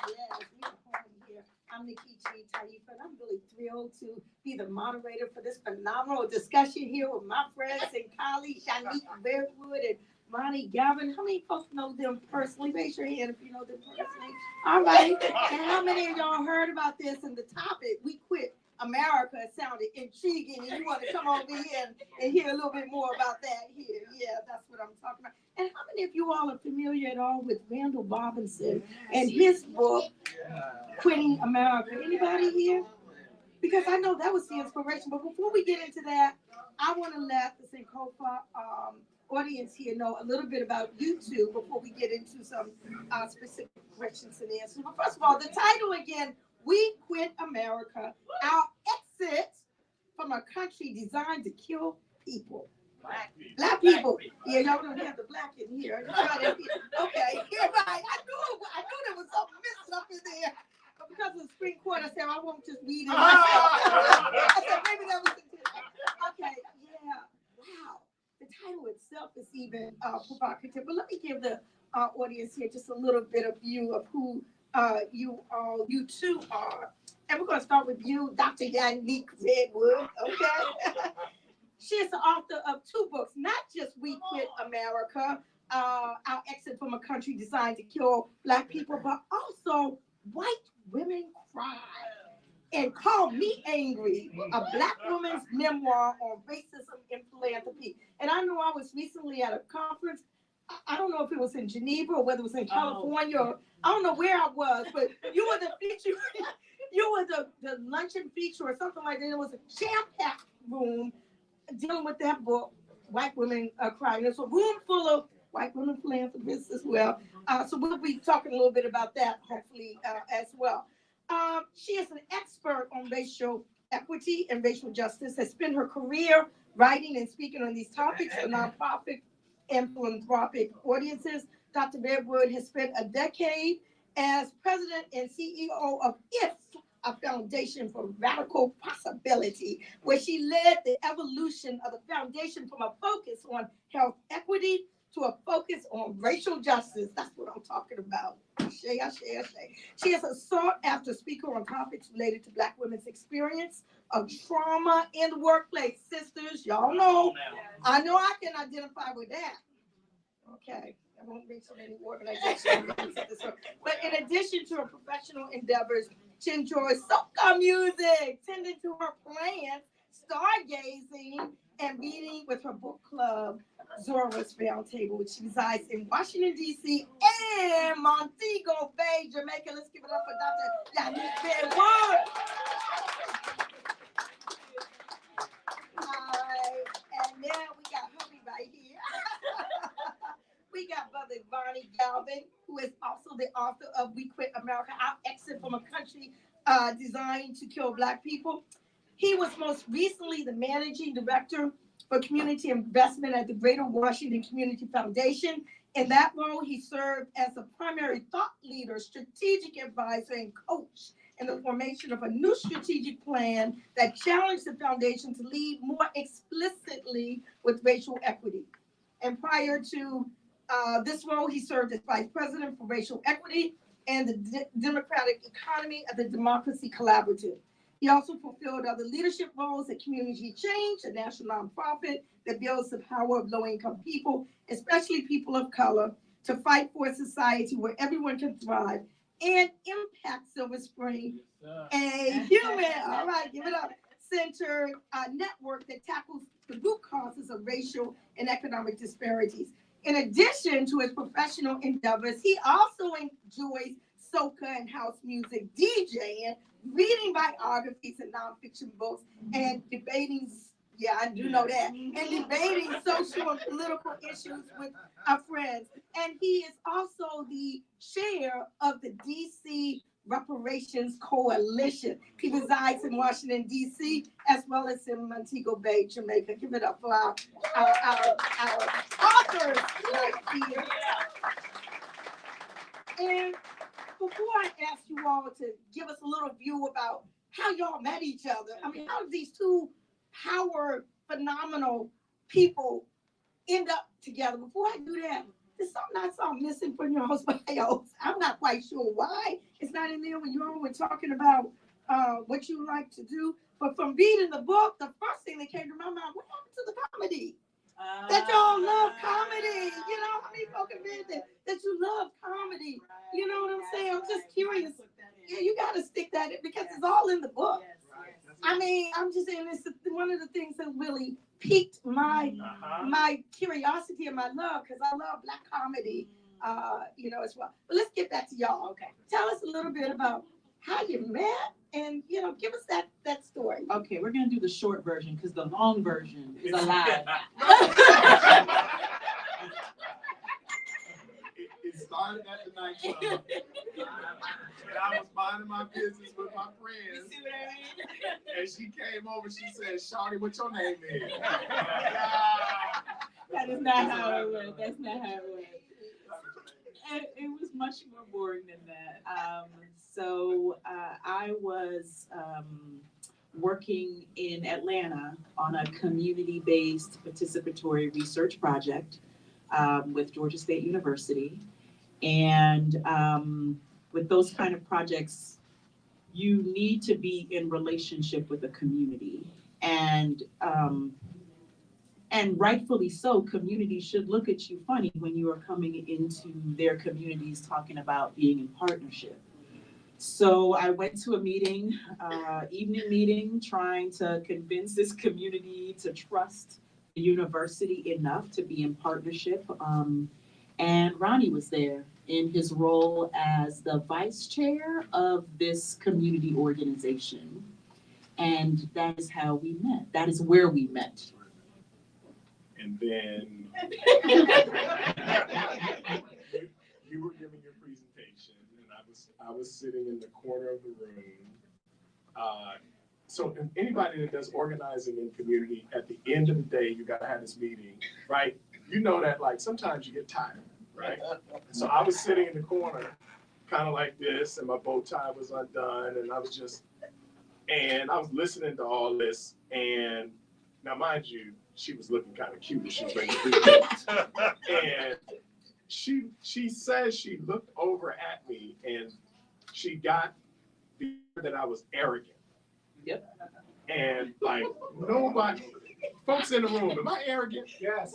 Yes, we are home here. I'm Nkechi, Taifa, and I'm really thrilled to be the moderator for this phenomenal discussion here with my friends and colleagues, Yanique, Redwood, and Ronnie, Galvin. How many folks know them personally? Raise your hand if you know them personally. All right. And how many of y'all heard about this and the topic? We quit America sounded intriguing, and you want to come over here and hear a little bit more about that here. Yeah, that's what I'm talking about. And how many of you all are familiar at all with Randall Robinson and his book, Quitting America? Anybody here? Because I know that was the inspiration. But before we get into that, I want to let the Sankofa audience here know a little bit about you two before we get into some specific questions and answers. But first of all, the title again, We Quit America, Our Exit from a Country Designed to Kill People. Black people. Yeah, y'all don't have the black in here. Okay, yeah, right. I knew there was something missing up in there. But because of the Supreme Court, I said I won't just read it myself. I said maybe that was okay. Yeah. Wow. The title itself is even provocative. But let me give the audience here just a little bit of view of who you two are. And we're going to start with you, Dr. Yanique Redwood. Okay. She is the author of 2 books, not just We Quit America, Our Exit from a Country Designed to Kill Black People, but also White Women Cry and Call Me Angry, a Black woman's memoir on racism and philanthropy. And I know I was recently at a conference. I don't know if it was in Geneva or whether it was in California, or I don't know where I was, but you were the feature, you were the luncheon feature or something like that. It was a jam-packed room dealing with that book, White Women Crying. There's a room full of white women philanthropists as well. So we'll be talking a little bit about that, hopefully, as well. She is an expert on racial equity and racial justice, has spent her career writing and speaking on these topics for nonprofit and philanthropic audiences. Dr. Redwood has spent a decade as president and CEO of IF, a foundation for radical possibility, where she led the evolution of the foundation from a focus on health equity to a focus on racial justice. That's what I'm talking about. She is a sought-after speaker on topics related to Black women's experience of trauma in the workplace. Sisters, y'all know, I know I can identify with that. Okay. I won't mention any organizations. But in addition to her professional endeavors, she enjoys soca music, tending to her plants, stargazing, and meeting with her book club, Zora's Roundtable, which resides in Washington, D.C. and Montego Bay, Jamaica. Let's give it up for Dr. Yanique Redwood. All right. And now we got hubby right here. We got Brother Ronnie Galvin, who is also the author of We Quit America, Our Exit from a Country Designed to Kill Black People. He was most recently the managing director for community investment at the Greater Washington Community Foundation. In that role, he served as a primary thought leader, strategic advisor, and coach in the formation of a new strategic plan that challenged the foundation to lead more explicitly with racial equity. And prior to this role, he served as vice president for racial equity and the democratic economy of the Democracy Collaborative. He also fulfilled other leadership roles at Community Change, a national nonprofit that builds the power of low-income people, especially people of color, to fight for a society where everyone can thrive, and Impact Silver Spring, a human, all right, give it up, centered network that tackles the root causes of racial and economic disparities. In addition to his professional endeavors, he also enjoys soca and house music, DJing, reading biographies and nonfiction books, and debating, yeah, I do know that, and debating social and political issues with our friends. And he is also the chair of the DC Reparations Coalition. He resides in Washington, D.C., as well as in Montego Bay, Jamaica. Give it up for our authors right here. And before I ask you all to give us a little view about how y'all met each other, I mean, how did these two power, phenomenal people end up together? Before I do that, there's something I saw missing from your host bios. I'm not quite sure why. It's it's not in there when you all were talking about what you like to do. But from reading the book, the first thing that came to my mind, what happened to the comedy? That y'all love comedy. You know, how many folk have read that you love comedy? You know what I'm saying? I'm just curious. Yeah, you got to stick that in because it's all in the book. I mean, I'm just saying it's one of the things that really piqued my curiosity and my love because I love Black comedy, you know, as well. But let's get back to y'all. Okay, tell us a little bit about how you met, and you know, give us that story. Okay, we're gonna do the short version because the long version is a lie. It started at the nightclub, and I was minding my business with my friends. You see what I mean? And she came over. She said, "Shawty, what your name is?" That is not how it went. That's not how it went. It was much more boring than that. I was working in Atlanta on a community-based participatory research project with Georgia State University. And with those kind of projects, you need to be in relationship with the community. And rightfully so, communities should look at you funny when you are coming into their communities talking about being in partnership. So I went to a meeting, evening meeting, trying to convince this community to trust the university enough to be in partnership. And Ronnie was there in his role as the vice chair of this community organization. And that is how we met. That is where we met. And then you were giving your presentation, and I was sitting in the corner of the room. So anybody that does organizing in community, at the end of the day, you gotta have this meeting, right? You know that like sometimes you get tired, right? So I was sitting in the corner, kind of like this, and my bow tie was undone, and I was listening to all this, and now mind you, she was looking kind of cute. She was making and she says she looked over at me and she got the that I was arrogant. Yep. And like nobody, folks in the room, am I arrogant? Yes.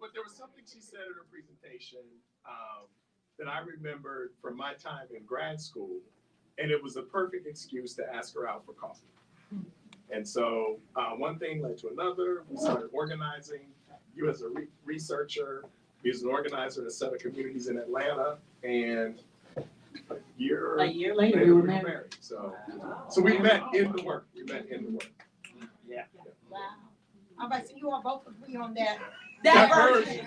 But there was something she said in her presentation that I remembered from my time in grad school, and it was a perfect excuse to ask her out for coffee. And so one thing led to another. We started organizing. You as a researcher, you as an organizer in a set of communities in Atlanta, and a year later we were married. So we met in the work. Yeah. Wow. All right, so you all both agree on that. That version.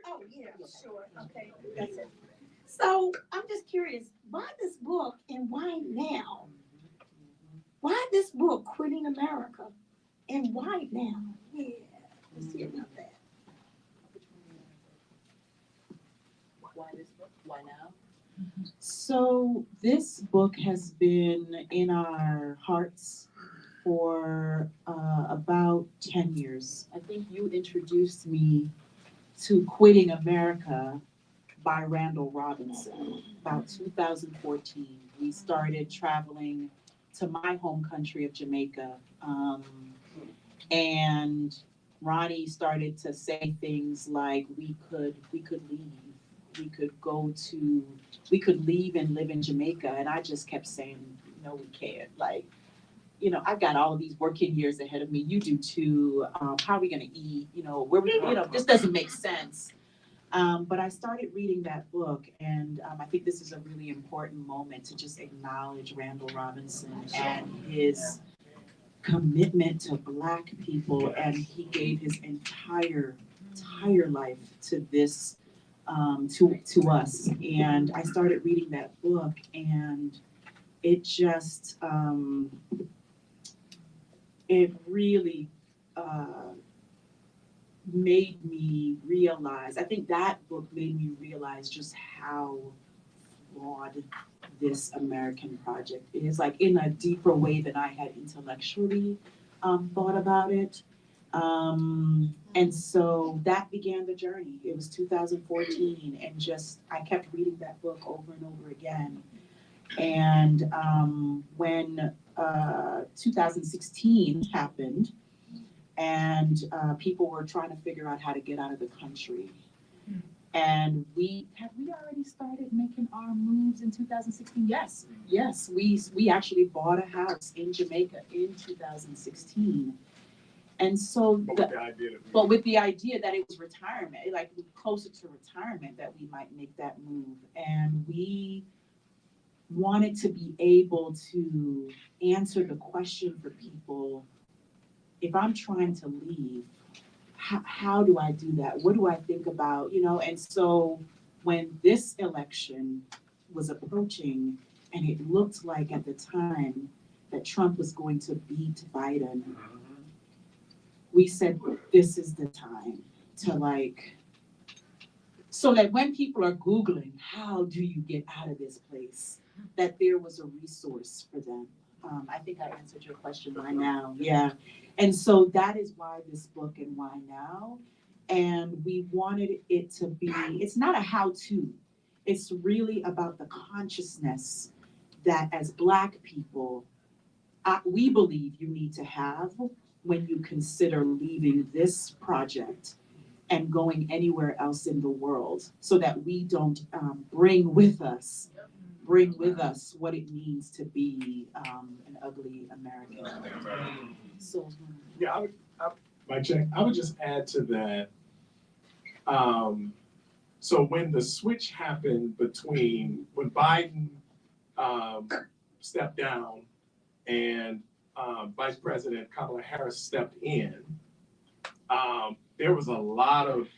Oh, yeah, sure. Okay, that's it. So I'm just curious, why this book and why now? Why this book, Quitting America, and why now? Yeah, let's hear about that. Why this book? Why now? So this book has been in our hearts for about 10 years. I think you introduced me to Quitting America by Randall Robinson about 2014. We started traveling to my home country of Jamaica. And Ronnie started to say things like we could leave. We could leave and live in Jamaica. And I just kept saying, no, we can't. Like, you know, I've got all of these working years ahead of me. You do too. How are we going to eat? You know, this doesn't make sense. But I started reading that book, and I think this is a really important moment to just acknowledge Randall Robinson and his commitment to Black people. And he gave his entire life to this, to us. And I started reading that book, and it just, it really made me realize, I think that book made me realize just how flawed this American project is, like in a deeper way than I had intellectually thought about it. And so that began the journey. It was 2014, and just I kept reading that book over and over again. And when 2016 happened, and people were trying to figure out how to get out of the country. And we already started making our moves in 2016? Yes, we actually bought a house in Jamaica in 2016. And so, but with the idea that it was retirement, like closer to retirement, that we might make that move. And we wanted to be able to answer the question for people, if I'm trying to leave, how do I do that? What do I think about, And so when this election was approaching, and it looked like at the time that Trump was going to beat Biden, we said, this is the time to so that when people are Googling, how do you get out of this place, that there was a resource for them. I think I answered your question, Why Now? Yeah. And so that is why this book and Why Now. And we wanted it to be, it's not a how-to. It's really about the consciousness that as Black people, we believe you need to have when you consider leaving this project and going anywhere else in the world, so that we don't bring with us what it means to be an ugly American. So yeah, I would just add to that. So when the switch happened between when Biden stepped down and Vice President Kamala Harris stepped in, there was a lot of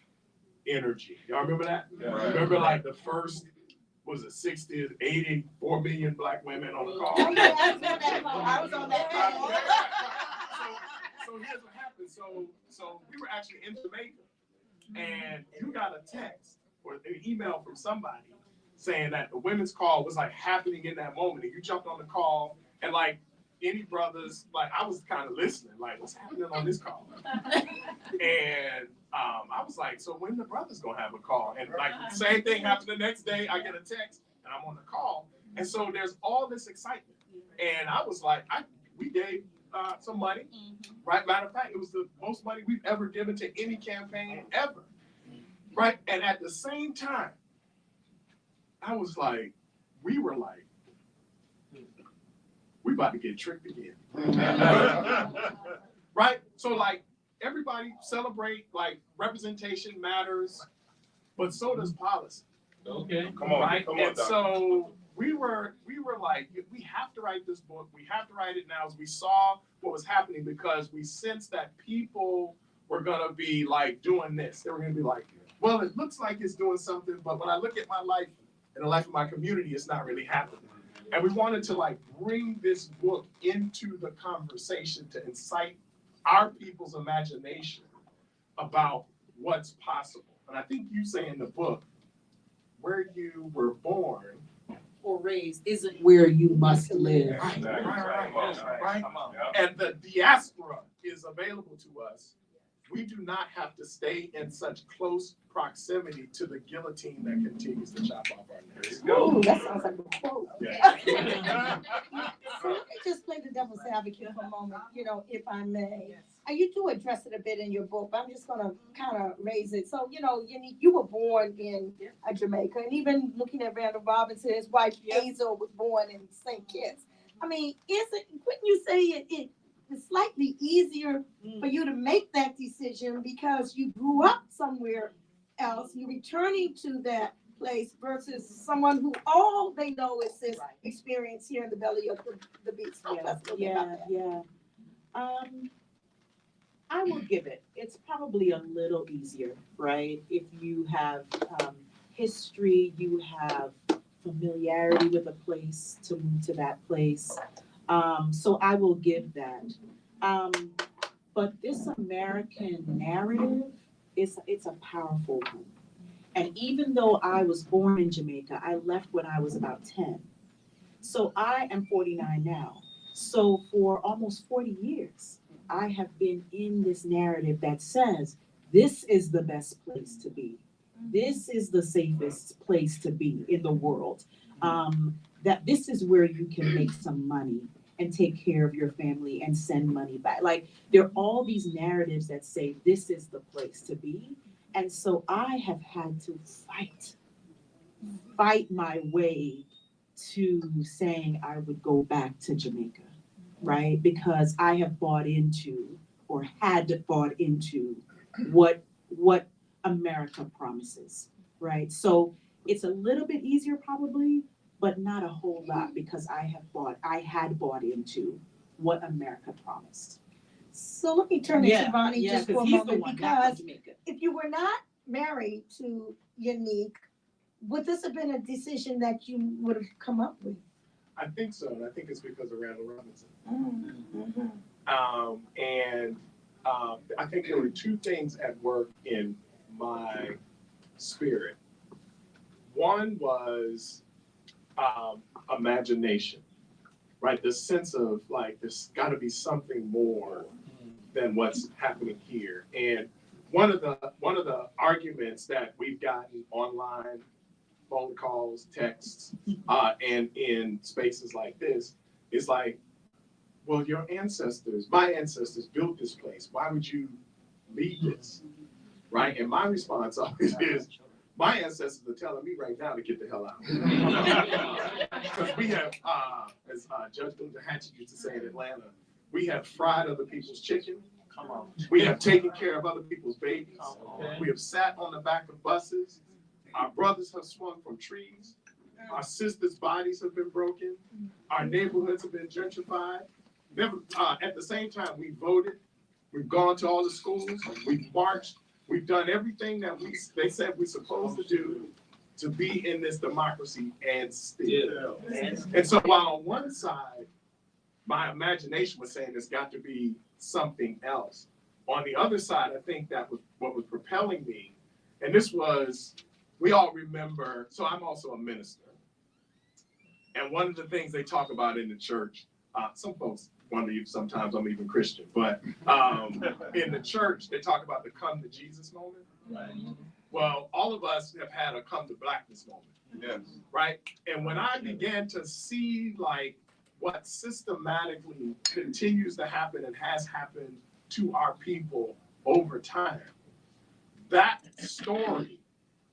energy. Y'all remember that? Yeah. Remember the first, was it 60, 84 million Black women on the call? Oh, yeah, I was on that call. So here's what happened. So we were actually in Jamaica, and you got a text or an email from somebody saying that the women's call was happening in that moment, and you jumped on the call, and any brothers, I was kind of listening, what's happening on this call? And I was like, so when the brothers gonna have a call? And the same thing happened the next day. I get a text and I'm on the call. And so there's all this excitement. And I was like, we gave some money, right? Matter of fact, it was the most money we've ever given to any campaign ever, right? And at the same time, I was like, we were like, we about to get tricked again. Right? So everybody celebrate representation matters, but so does policy. Okay. Come on, right? Come on, and so we were like, we have to write this book. We have to write it now, as we saw what was happening, because we sensed that people were gonna be doing this. They were gonna be like, well, it looks like it's doing something, but when I look at my life and the life of my community, it's not really happening. And we wanted to bring this book into the conversation to incite our people's imagination about what's possible. And I think you say in the book, where you were born or raised isn't where you must live. Right. And the diaspora is available to us. We do not have to stay in such close proximity to the guillotine that continues to chop off our necks. Ooh, that sounds like a quote. Yeah. So let me just play the devil's advocate for a moment, if I may. You do address it a bit in your book, but I'm just going to kind of raise it. So, Yanique, you were born in Jamaica, and even looking at Randall Robinson, his wife Hazel was born in St. Kitts. I mean, wouldn't you say it's slightly easier for you to make that decision because you grew up somewhere else, you're returning to that place versus someone who all they know is this experience here in the belly of the beast? Yeah. I will give it. It's probably a little easier, right? If you have history, you have familiarity with a place to move to that place. So I will give that. But this American narrative it's a powerful one. And even though I was born in Jamaica, I left when I was about 10. So I am 49 now. So for almost 40 years, I have been in this narrative that says this is the best place to be. This is the safest place to be in the world. That this is where you can make some money and take care of your family and send money back. Like there are all these narratives that say this is the place to be. And so I have had to fight my way to saying I would go back to Jamaica, right? Because I have bought into or had bought into what America promises, right? So it's a little bit easier probably, but not a whole lot because I had bought into what America promised. So let me turn to Ronnie just for a he's the moment, one, not because from Jamaica. if you were not married to Yanique, would this have been a decision that you would have come up with? I think so, and I think it's because of Randall Robinson. Mm-hmm. I think there were two things at work in my spirit. One was imagination, right? The sense of like there's got to be something more than what's happening here. And one of the arguments that we've gotten online, phone calls, texts, and in spaces like this is like, well, my ancestors built this place. Why would you leave this? Right? And my response always is, my ancestors are telling me right now to get the hell out. Because we have, as Judge Gunther Hatchett used to say in Atlanta, we have fried other people's chicken. Come on. We have taken care of other people's babies. Okay. We have sat on the back of buses. Our brothers have swung from trees. Our sisters' bodies have been broken. Our neighborhoods have been gentrified. Never, at the same time, we voted. We've gone to all the schools. We've marched. We've done everything that they said we're supposed to do to be in this democracy, and still. And so while on one side, my imagination was saying there's got to be something else. On the other side, I think that was what was propelling me. And this was, we all remember, so I'm also a minister. And one of the things they talk about in the church, some folks wonder if sometimes I'm even Christian, but in the church, they talk about the come to Jesus moment. Right. Well, all of us have had a come to blackness moment. Yes. Right? And when I began to see like what systematically continues to happen and has happened to our people over time, that story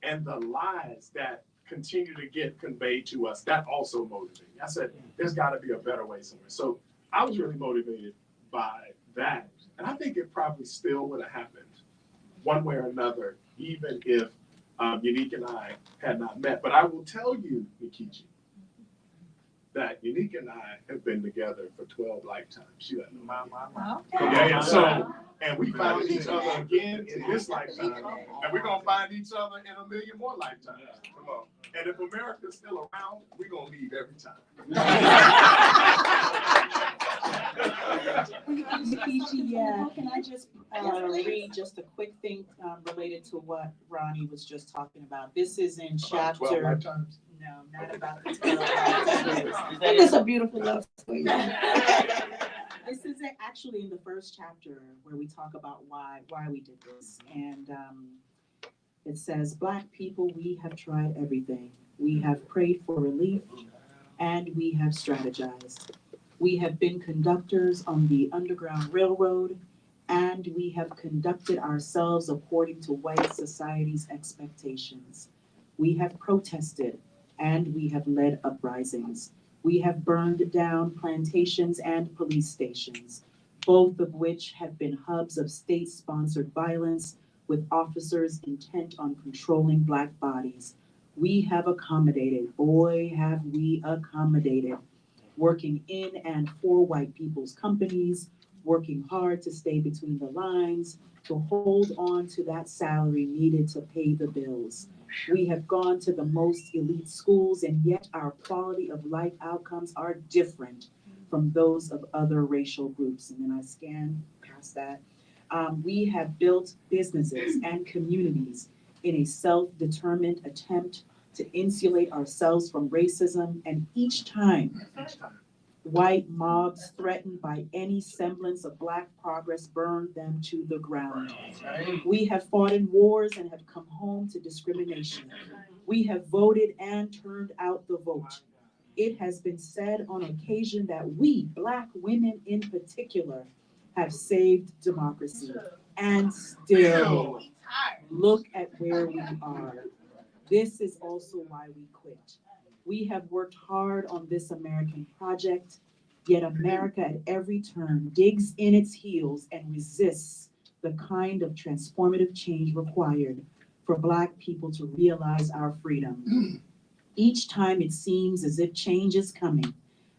and the lies that continue to get conveyed to us, that also motivated me. I said, there's got to be a better way somewhere. So I was really motivated by that. And I think it probably still would have happened one way or another, even if Yanique and I had not met. But I will tell you, Nkechi, that Yanique and I have been together for 12 lifetimes. She doesn't know. Okay. Yeah. So, and we found each other again in this lifetime. And we're going to find each other in a million more lifetimes. Come on. And if America's still around, we're going to leave every time. Yeah, can I just read just a quick thing related to what Ronnie was just talking about? This is in chapter. 12 lifetimes? No, not about the 12 lifetimes. It's a beautiful love story. This is actually in the first chapter where we talk about why we did this. And it says, Black people, we have tried everything. We have prayed for relief and we have strategized. We have been conductors on the Underground Railroad, and we have conducted ourselves according to white society's expectations. We have protested, and we have led uprisings. We have burned down plantations and police stations, both of which have been hubs of state-sponsored violence with officers intent on controlling Black bodies. We have accommodated, boy, have we accommodated, working in and for white people's companies, working hard to stay between the lines, to hold on to that salary needed to pay the bills. We have gone to the most elite schools, and yet our quality of life outcomes are different from those of other racial groups. And then I scan past that. We have built businesses and communities in a self-determined attempt to insulate ourselves from racism, and each time white mobs threatened by any semblance of Black progress burned them to the ground. We have fought in wars and have come home to discrimination. We have voted and turned out the vote. It has been said on occasion that we, Black women in particular, have saved democracy. And still, look at where we are. This is also why we quit. We have worked hard on this American project, yet America at every turn digs in its heels and resists the kind of transformative change required for Black people to realize our freedom. Each time it seems as if change is coming,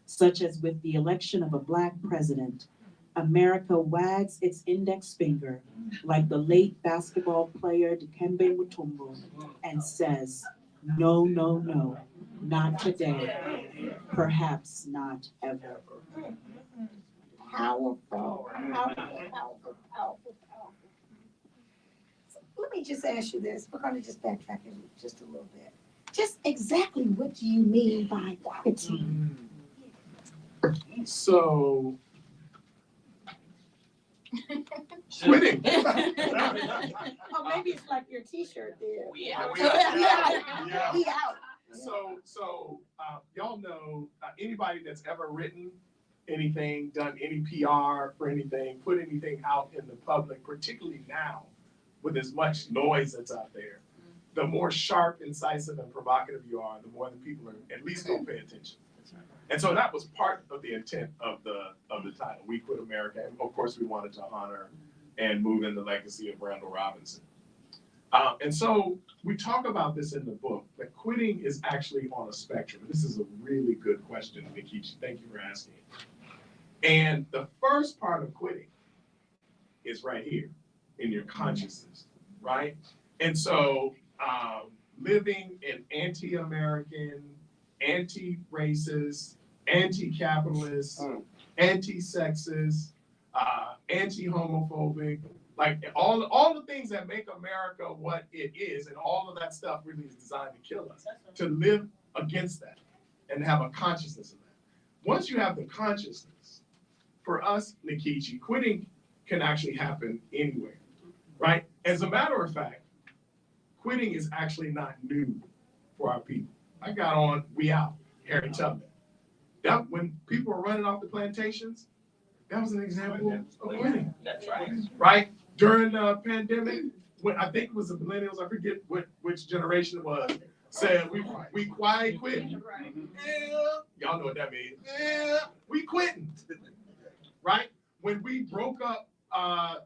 such as with the election of a Black president, America wags its index finger like the late basketball player Dikembe Mutombo and says, no, no, no, not today, perhaps not ever. Powerful, powerful. So let me just ask you this. We're going to just backtrack just a little bit. Just exactly what do you mean by quitting? So, quitting. Oh, maybe it's like your T-shirt there. We out. We out. So, y'all know anybody that's ever written anything, done any PR for anything, put anything out in the public, particularly now with as much noise that's out there, the more sharp, incisive, and provocative you are, the more the people are at least gonna pay attention. And so that was part of the intent of the title, We Quit America. And of course, we wanted to honor and move in the legacy of Randall Robinson. And so we talk about this in the book, that quitting is actually on a spectrum. This is a really good question, Nkechi. Thank you for asking. And the first part of quitting is right here in your consciousness, right? And so living an anti-American, anti-racist, anti-capitalist, anti-sexist, anti-homophobic, like all the things that make America what it is, and all of that stuff really is designed to kill us, to live against that and have a consciousness of that. Once you have the consciousness, for us, Nkechi, quitting can actually happen anywhere, right? As a matter of fact, quitting is actually not new for our people. I got on We Out, Harry Tubman. That when people were running off the plantations, that was an example of quitting. That's right. Right? During the pandemic, when I think it was the millennials, I forget which generation it was, said we quiet quit. Yeah, y'all know what that means. Yeah, we quitting. Right? When we broke up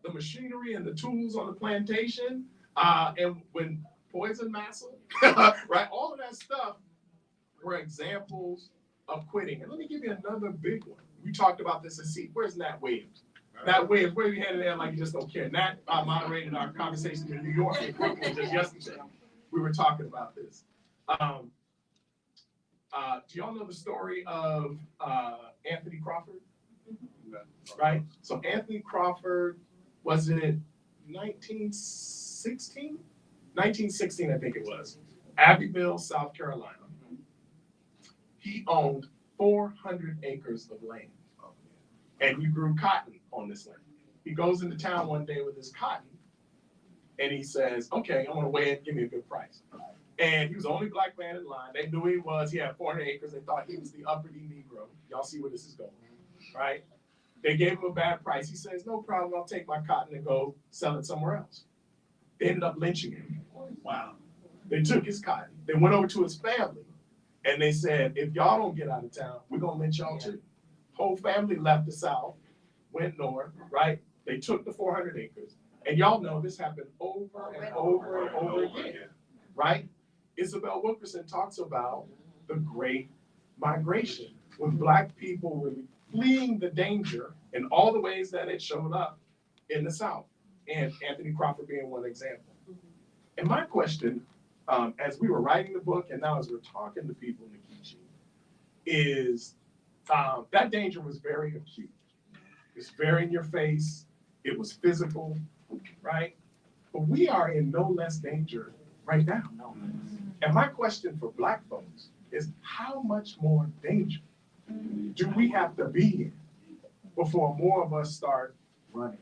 the machinery and the tools on the plantation, and when poison massa, right? All of that stuff were examples of quitting. And let me give you another big one. We talked about this at Seat. Where's Nat Williams? Nat Williams, where you headed there like you just don't care? Nat moderated our conversation in New York and Brooklyn just yesterday. We were talking about this. Do y'all know the story of Anthony Crawford? Right? So Anthony Crawford, was it 1916? 1916, I think it was. Abbeville, South Carolina. He owned 400 acres of land. And he grew cotton on this land. He goes into town one day with his cotton and he says, okay, I'm gonna weigh it, give me a good price. And he was the only Black man in line. They knew who he was. He had 400 acres. They thought he was the uppity Negro. Y'all see where this is going, right? They gave him a bad price. He says, no problem, I'll take my cotton and go sell it somewhere else. They ended up lynching him. Wow. They took his cotton. They went over to his family and they said, if y'all don't get out of town, we're gonna lynch y'all too. Whole family left the South, went north, right? They took the 400 acres. And y'all know this happened over and over and over again, right? Isabel Wilkerson talks about the Great Migration, when Black people were fleeing the danger in all the ways that it showed up in the South, and Anthony Crawford being one example. And my question, as we were writing the book and now as we're talking to people, Nkechi, is that danger was very acute. It's very in your face. It was physical, right? But we are in no less danger right now. And my question for Black folks is, how much more danger do we have to be in before more of us start running?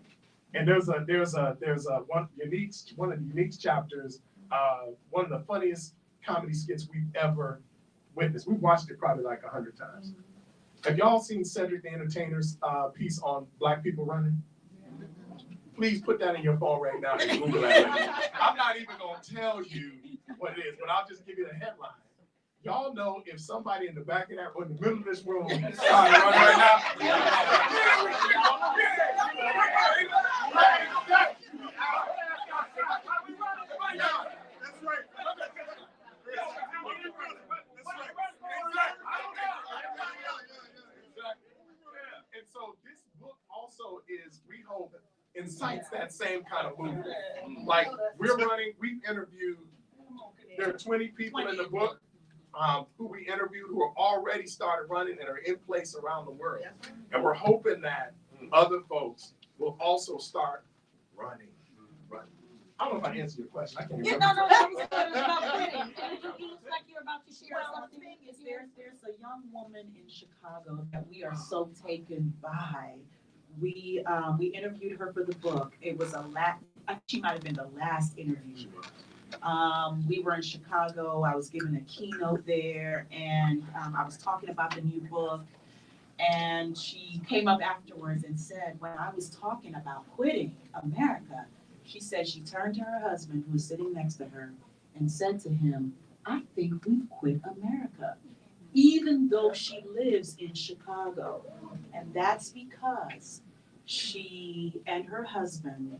And there's one of Yanique's chapters, one of the funniest comedy skits we've ever witnessed. We've watched it probably like 100 times. Have y'all seen Cedric the Entertainer's piece on Black people running? Please put that in your phone right now and Google that. I'm not even gonna tell you what it is, but I'll just give you the headline. Y'all know if somebody in the back of that or in the middle of this room started running right now. That's right. And so this book also is, we hope, incites that same kind of movement. Like, we're running, we've interviewed, there are 20 people in the book who we interviewed who are already started running and are in place around the world. And we're hoping that other folks will also start running. I don't know if I answered your question. I can't remember. Yeah, no, that was good about quitting. You look like you're about to share something. The thing is, there's a young woman in Chicago that we are so taken by. We interviewed her for the book. It was she might have been the last interview. We were in Chicago. I was giving a keynote there, and I was talking about the new book. And she came up afterwards and said, when I was talking about quitting America, she said she turned to her husband, who was sitting next to her, and said to him, I think we've quit America, even though she lives in Chicago. And that's because she and her husband,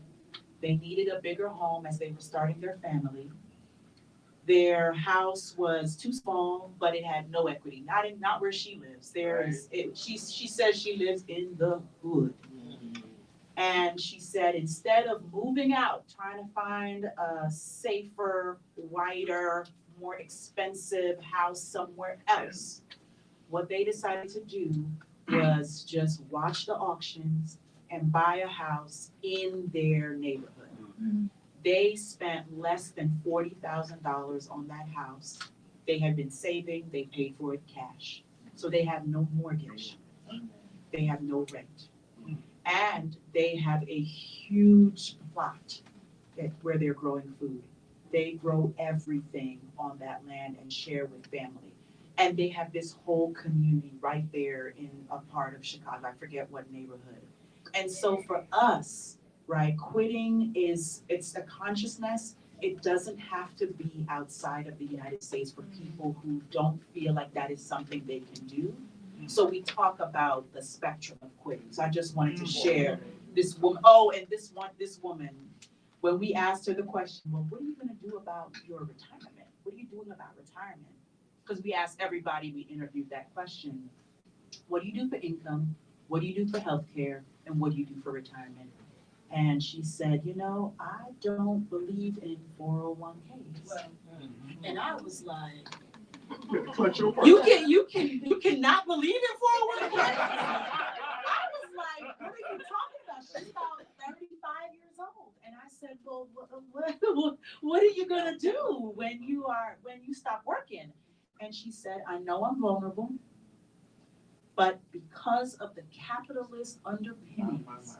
they needed a bigger home as they were starting their family. Their house was too small, but it had no equity. Not where she lives. She says she lives in the hood. And she said, instead of moving out, trying to find a safer, wider, more expensive house somewhere else, what they decided to do was just watch the auctions and buy a house in their neighborhood. They spent less than $40,000 on that house. They had been saving, they paid for it cash. So they have no mortgage. They have no rent. And they have a huge plot where they're growing food. They grow everything on that land and share with family. And they have this whole community right there in a part of Chicago. I forget what neighborhood. And so for us, right, quitting it's a consciousness. It doesn't have to be outside of the United States for people who don't feel like that is something they can do. So we talk about the spectrum of quitting. So I just wanted to share this woman. Oh, and this woman, when we asked her the question, well, what are you going to do about your retirement? What are you doing about retirement? Because we asked everybody we interviewed that question. What do you do for income? What do you do for healthcare? And what do you do for retirement? And she said, I don't believe in 401ks. And I was like, you cannot believe in 401ks. I was like, what are you talking about? She's about 35 years old. And I said, well, what are you gonna do when you stop working? And she said, I know I'm vulnerable, but because of the capitalist underpinnings,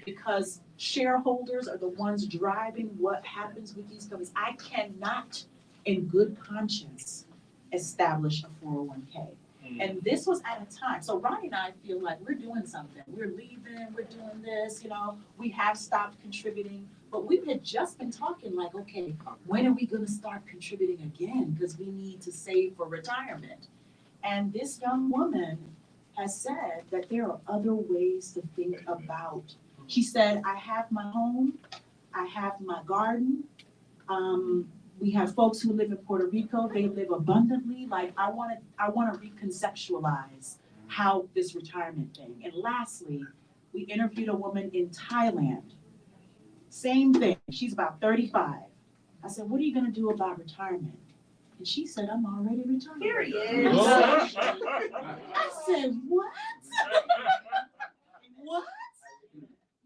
because shareholders are the ones driving what happens with these companies, I cannot, in good conscience, establish a 401k. And this was at a time, so Ronnie and I feel like we're doing something. We're leaving, we're doing this, we have stopped contributing, but we had just been talking like, okay, when are we gonna start contributing again? Because we need to save for retirement. And this young woman has said that there are other ways to think about. She said, I have my home, I have my garden. We have folks who live in Puerto Rico, they live abundantly. Like I wanna reconceptualize how this retirement thing. And lastly, we interviewed a woman in Thailand. Same thing, she's about 35. I said, what are you gonna do about retirement? And she said, I'm already retired. Period. I said, what? What?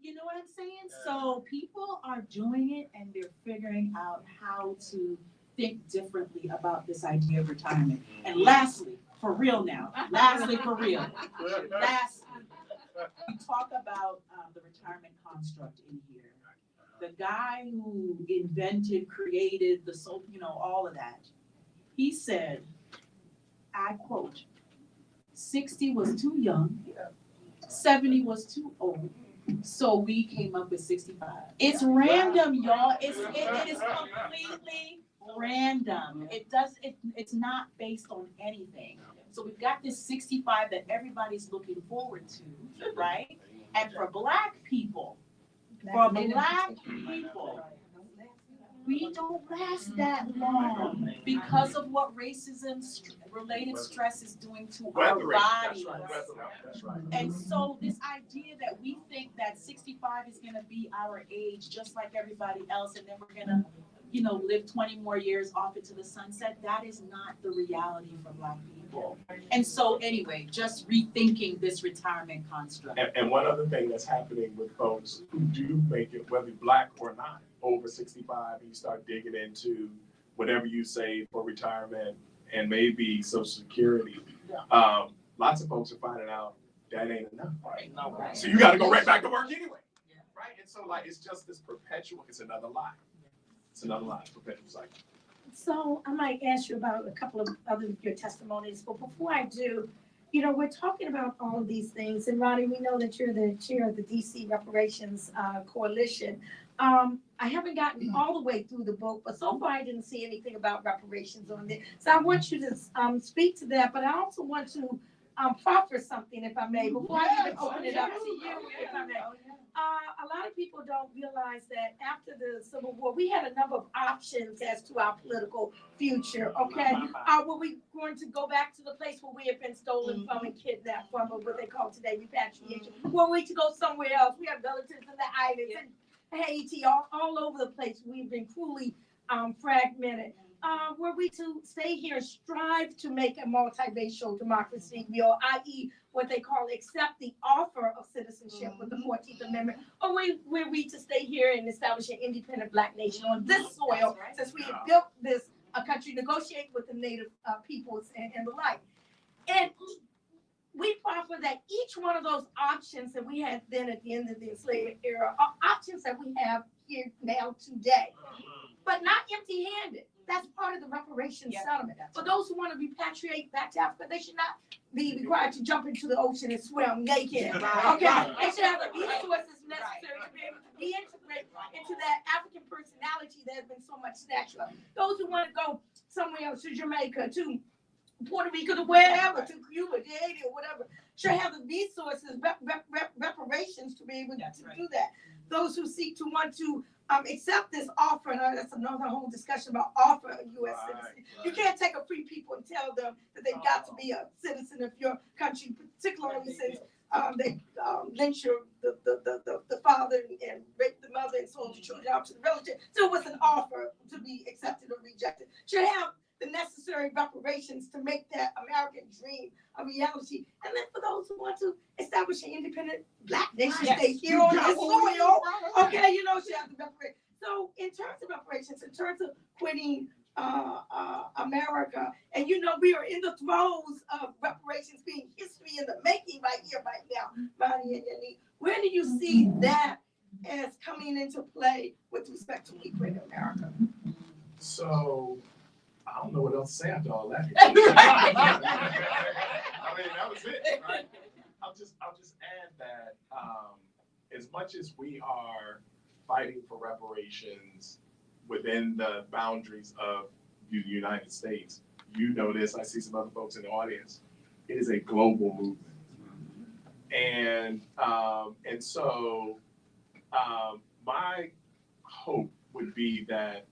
You know what I'm saying? So people are doing it and they're figuring out how to think differently about this idea of retirement. And lastly, for real now, lastly, we talk about the retirement construct in here. The guy who invented, created the soul, all of that, he said, I quote, 60 was too young, 70 was too old, so we came up with 65. It's random, y'all. It is completely random. It's not based on anything. So we've got this 65 that everybody's looking forward to, right? And for Black people, we don't last that long because of what racism related stress is doing to our bodies. That's right. And so this idea that we think that 65 is going to be our age just like everybody else, and then we're going to live 20 more years off into the sunset, that is not the reality for Black people. And so anyway, just rethinking this retirement construct. And one other thing that's happening with folks who do make it, whether Black or not, over 65, and you start digging into whatever you save for retirement and maybe Social Security, lots of folks are finding out that ain't enough, right? So you got to go right back to work anyway, right? And so it's just this perpetual, it's another lie. It's another lie, perpetual cycle. So I might ask you about a couple of other of your testimonies, but before I do, we're talking about all of these things, and Ronnie, we know that you're the chair of the DC Reparations Coalition. I haven't gotten all the way through the book, but so far I didn't see anything about reparations on there. So I want you to speak to that, but I also want to proffer something, if I may, before I even open it up to you, if I may. A lot of people don't realize that after the Civil War, we had a number of options as to our political future, okay? Were we going to go back to the place where we had been stolen from and kidnapped from, or what they call today repatriation? Were we to go somewhere else? We have relatives in the islands and Haiti, all over the place. We've been cruelly fragmented. Were we to stay here and strive to make a multiracial democracy, i.e., what they call accept the offer of citizenship with the 14th Amendment, or were we to stay here and establish an independent Black nation on this soil, since we have built this country, negotiate with the native peoples and the like. And we proffer that each one of those options that we had then at the end of the enslavement era are options that we have here now today, but not empty-handed. That's part of the reparations settlement. For those who want to repatriate back to Africa, they should not be required to jump into the ocean and swim naked. Okay, they should have the resources necessary to be able to reintegrate into that African personality that has been so much snatched up. Those who want to go somewhere else, to Jamaica, to Puerto Rico, to wherever, to Cuba, to Haiti, or whatever, should have the resources, reparations to be able to do that. Those who seek to want to accept this offer, and that's another whole discussion about offer a U.S. citizen. You can't take a free people and tell them that they've got to be a citizen of your country, particularly since they lynch the father and rape the mother and sold the children out to the relative. So it was an offer to be accepted or rejected. Should have the necessary reparations to make that American dream a reality. And then for those who want to establish an independent Black nation state here on this soil, okay, should have the reparations. So in terms of reparations, in terms of quitting America, and we are in the throes of reparations being history in the making right here, right now, Ronnie and Yanique, where do you see that as coming into play with respect to we quit America? So I don't know what else to say after all that. I mean, that was it, right? I'll just add that as much as we are fighting for reparations within the boundaries of the United States, this, I see some other folks in the audience, it is a global movement. And so my hope would be that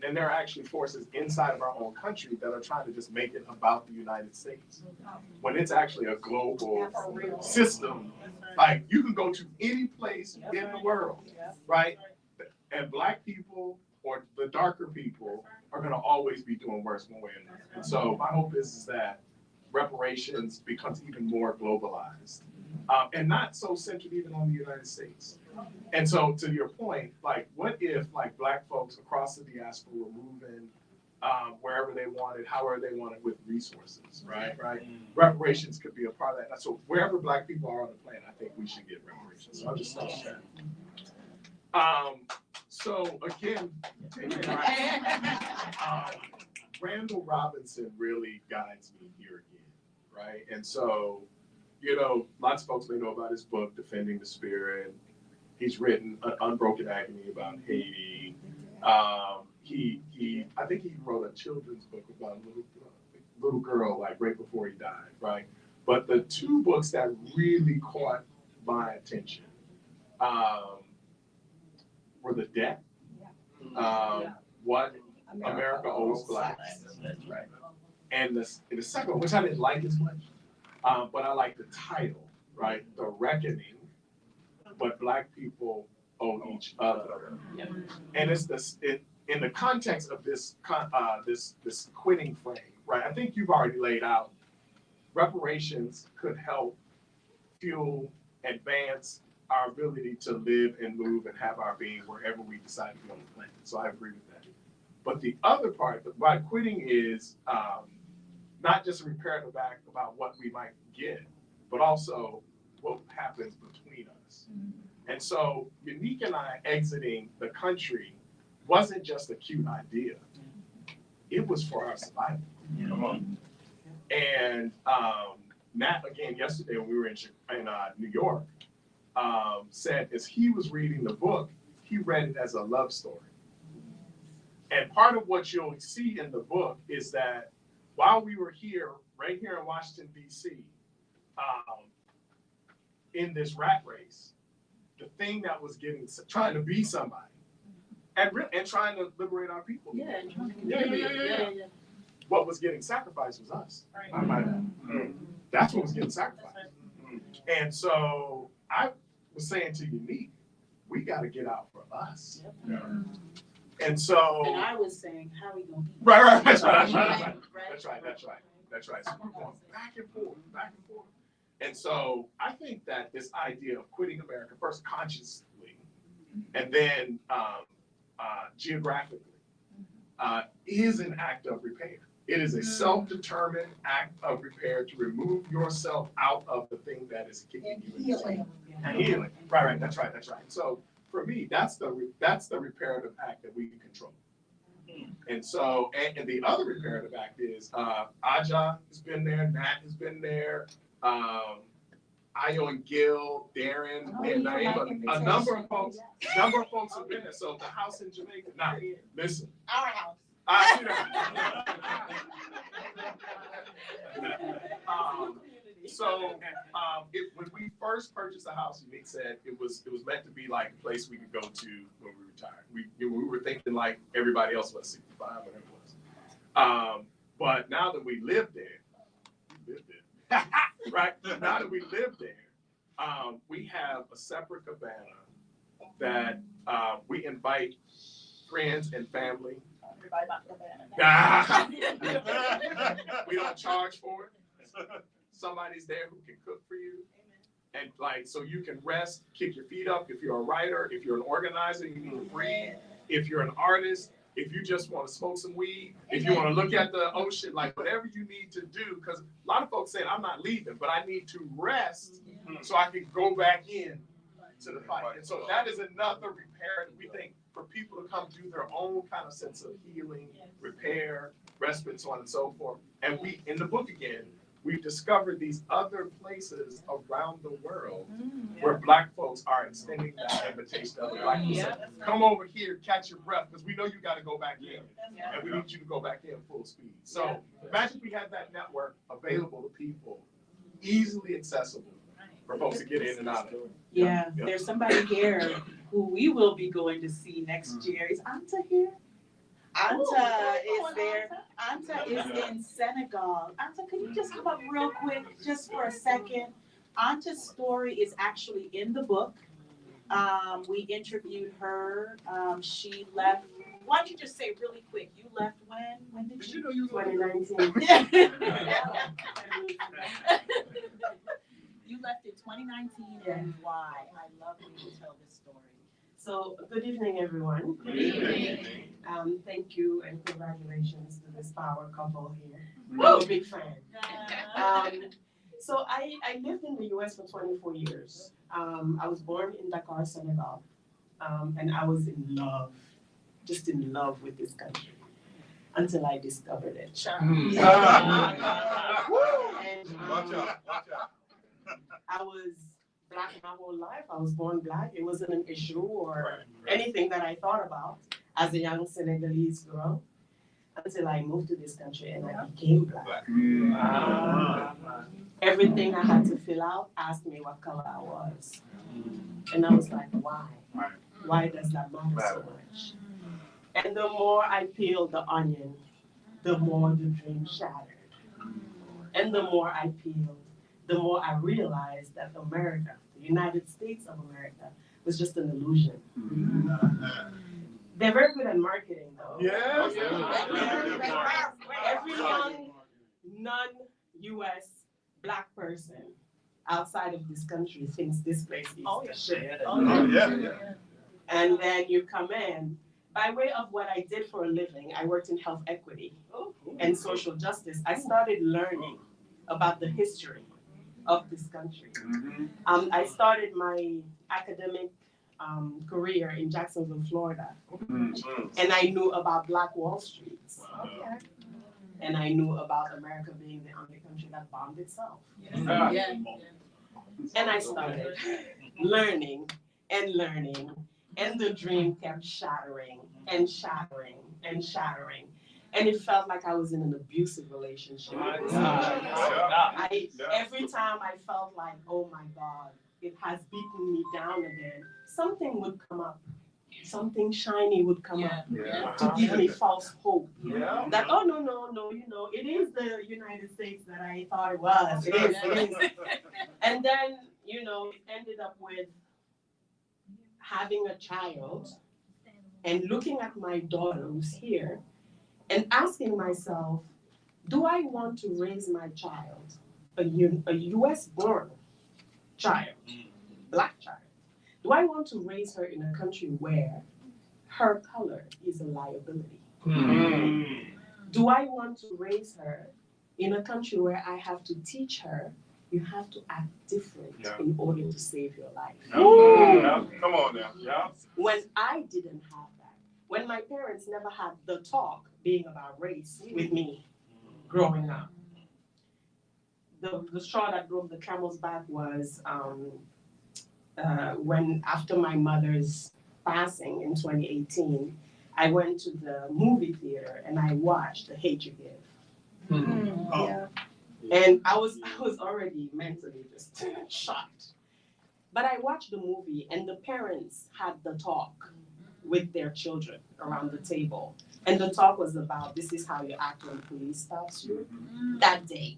and there are actually forces inside of our own country that are trying to just make it about the United States, when it's actually a global system. Like, you can go to any place in the world, right? And Black people or the darker people are going to always be doing worse one way or another. And so my hope is that reparations becomes even more globalized, and not so centered even on the United States. And so, to your point, like, what if like Black folks across the diaspora were moving wherever they wanted, however they wanted, with resources, right? Reparations could be a part of that. So wherever Black people are on the planet, I think we should get reparations. So I'll just start that. So again, Randall Robinson really guides me here again, right? And so, you know, lots of folks may know about his book, Defending the Spirit. He's written An Unbroken Agony about Haiti. I think he wrote a children's book about a little girl, like right before he died, right? But the two books that really caught my attention were The Debt, What America Owes Blacks, right? And the second one, which I didn't like as much, but I like the title, right? The Reckoning, What Black People Owe Each Other. And it's in the context of this quitting frame, right? I think you've already laid out reparations could help fuel, advance our ability to live and move and have our being wherever we decide to be on the planet. So I agree with that. But the other part, why quitting is not just a reparative act about what we might get, but also what happens between us. And so Yanique and I exiting the country wasn't just a cute idea. It was for our survival. Come on. And Nat, again, yesterday when we were in New York, said as he was reading the book, he read it as a love story. And part of what you'll see in the book is that while we were right here in Washington, D.C., in this rat race, the thing that was trying to be somebody and trying to liberate our people. What was getting sacrificed was us. That's what was getting sacrificed. And so I was saying to Yanique, we got to get out for us. And so. And I was saying, how are we going to eat? Right. That's right. So we're going back and forth. And so I think that this idea of quitting America, first consciously, and then geographically, is an act of repair. It is a self-determined act of repair to remove yourself out of the thing that is kicking you in. And healing. Right. That's right. So for me, that's the reparative act that we can control. And so, and the other reparative act is Aja has been there, Nat has been there, Ayo and Gil, Darren, and a number of folks have been there. So the house in Jamaica. Now, listen. Our house. When we first purchased the house, Yanique said it was meant to be like a place we could go to when we retired. We were thinking like everybody else was 65, whatever it was. But now that we live there, right? Now that we live there, we have a separate cabana that we invite friends and family. We don't charge for it. Somebody's there who can cook for you. And like, so you can rest, kick your feet up. If you're a writer, if you're an organizer, you need to breathe. If you're an artist, if you just want to smoke some weed, if you want to look at the ocean, like whatever you need to do, because a lot of folks say, I'm not leaving, but I need to rest so I can go back in to the fight. And so that is another repair that we think for people to come do their own kind of sense of healing, repair, respite, so on and so forth. And we, in the book again, we've discovered these other places around the world where Black folks are extending that invitation to other Black people. So come over here, catch your breath, because we know you got to go back in, and we need you to go back in full speed. So imagine we had that network available to people, easily accessible for folks to get in and out of it. Yeah, there's somebody here who we will be going to see next year. Is Anta here? Anta is there. Anta is in Senegal. Anta, could you just come up real quick, just for a second? Anta's story is actually in the book. We interviewed her. She left. Why don't you just say really quick? You left when? When did you? 2019. You left in 2019, and why? I love when you tell this story. So, good evening, everyone. Good evening. Thank you and congratulations to this power couple here. I'm a big fan. So, I lived in the US for 24 years. I was born in Dakar, Senegal, and I was in love, just in love with this country until I discovered it. And, Watch out. I was Black my whole life. I was born Black. It wasn't an issue or anything that I thought about as a young Senegalese girl until I moved to this country and I became Black. Everything I had to fill out asked me what color I was. And I was like, why? Why does that matter so much? And the more I peeled the onion, the more the dream shattered. And the more I peeled, the more I realized that America, the United States of America, was just an illusion. They're very good at marketing, though. Yes. Every young non-US Black person outside of this country thinks this place is the shit. And then you come in. By way of what I did for a living, I worked in health equity and social justice. I started learning about the history of this country. I started my academic career in Jacksonville, Florida. And I knew about Black Wall Street. And I knew about America being the only country that bombed itself. And I started learning and learning. And the dream kept shattering and shattering and shattering. And it felt like I was in an abusive relationship. Every time I felt like, oh my God, it has beaten me down again, something would come up. Something shiny would come up to give me false hope. That, oh, no, it is the United States that I thought it was. It is. And then, it ended up with having a child and looking at my daughter who's here and asking myself, do I want to raise my child, a US born child, Black child? Do I want to raise her in a country where her color is a liability? Do I want to raise her in a country where I have to teach her you have to act different in order to save your life? Come on now. When I didn't have that, when my parents never had the talk being about race with me growing up, the straw that broke the camel's back was when after my mother's passing in 2018, I went to the movie theater and I watched The Hate You Give. And I was already mentally just shocked. But I watched the movie and the parents had the talk with their children around the table. And the talk was about, this is how you act when police stops you. That day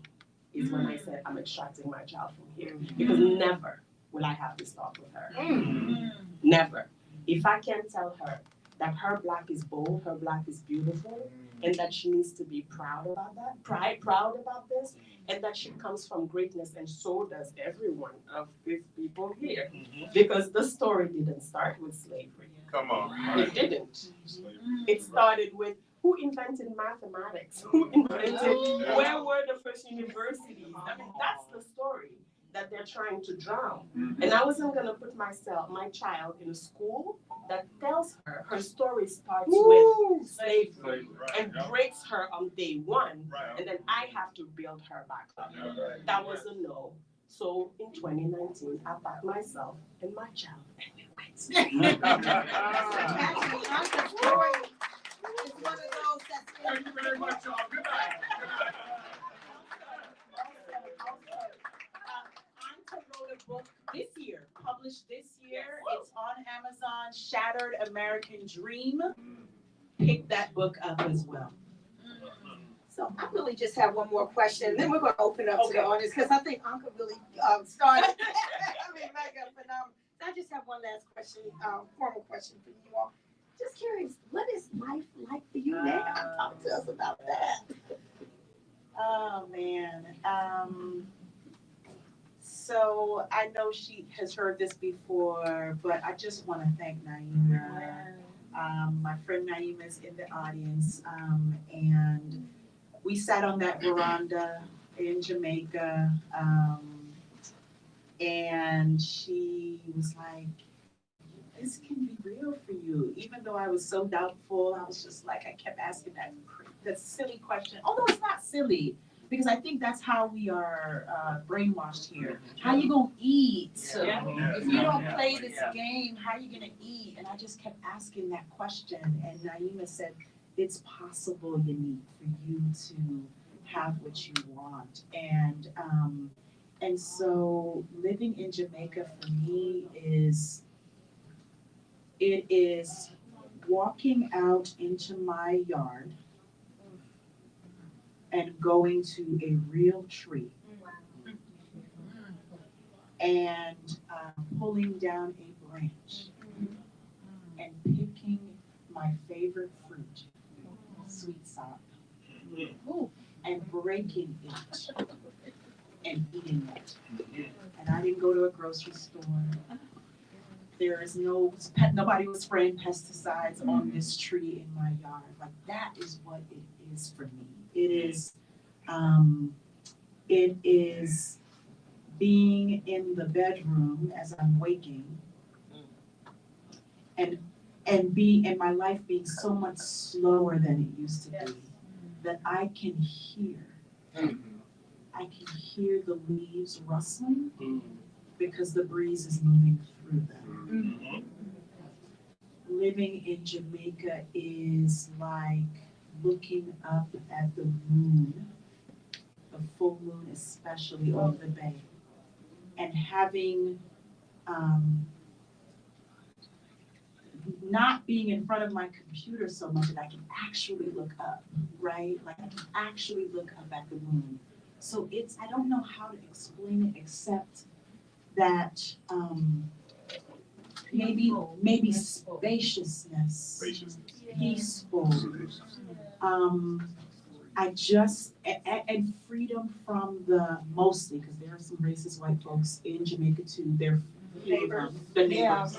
is when I said, I'm extracting my child from here. Because never will I have this talk with her. Never. If I can't tell her that her Black is bold, her Black is beautiful, and that she needs to be proud about that, proud about this, and that she comes from greatness, and so does every one of these people here. Because the story didn't start with slavery. Come on. It didn't. It started with who invented mathematics? Who invented, where were the first universities? I mean, that's the story that they're trying to drown. And I wasn't gonna put my child in a school that tells her her story starts with slavery and breaks her on day one, and then I have to build her back up. That was a no. So in 2019, I packed myself and my child and we went. It's one of those that's Thank you very much, y'all. Good night. Anka wrote a book this year, published this year. It's on Amazon, Shattered American Dream. Pick that book up as well. So I really just have one more question, and then we're going to open up to the audience because I think Anka really started. Mega phenomenal. I just have one last question, formal question for you all. Just curious, what is life like for you now? Talk to us about that. Oh man. So I know she has heard this before, but I just want to thank Naima. My friend Naima is in the audience, and we sat on that veranda in Jamaica, and she was like, this can be real for you. Even though I was so doubtful, I was just like, I kept asking that silly question. Although it's not silly, because I think that's how we are brainwashed here. How you gonna eat? If you don't play this game, how you gonna eat? And I just kept asking that question. And Naima said, it's possible, Yanique, for you to have what you want. And so living in Jamaica for me it is walking out into my yard and going to a real tree and pulling down a branch and picking my favorite fruit, sweet sop, and breaking it and eating it. And I didn't go to a grocery store. There is nobody was spraying pesticides on this tree in my yard. Like that is what it is for me. It is being in the bedroom as I'm waking and my life being so much slower than it used to be, that I can hear the leaves rustling because the breeze is moving through them. Living in Jamaica is like looking up at the moon, the full moon especially over the bay, and having not being in front of my computer so much that I can actually look up, right? Like I can actually look up at the moon. So I don't know how to explain it except that maybe spaciousness, peaceful, and freedom from mostly, because there are some racist white folks in Jamaica too. They're the neighbors.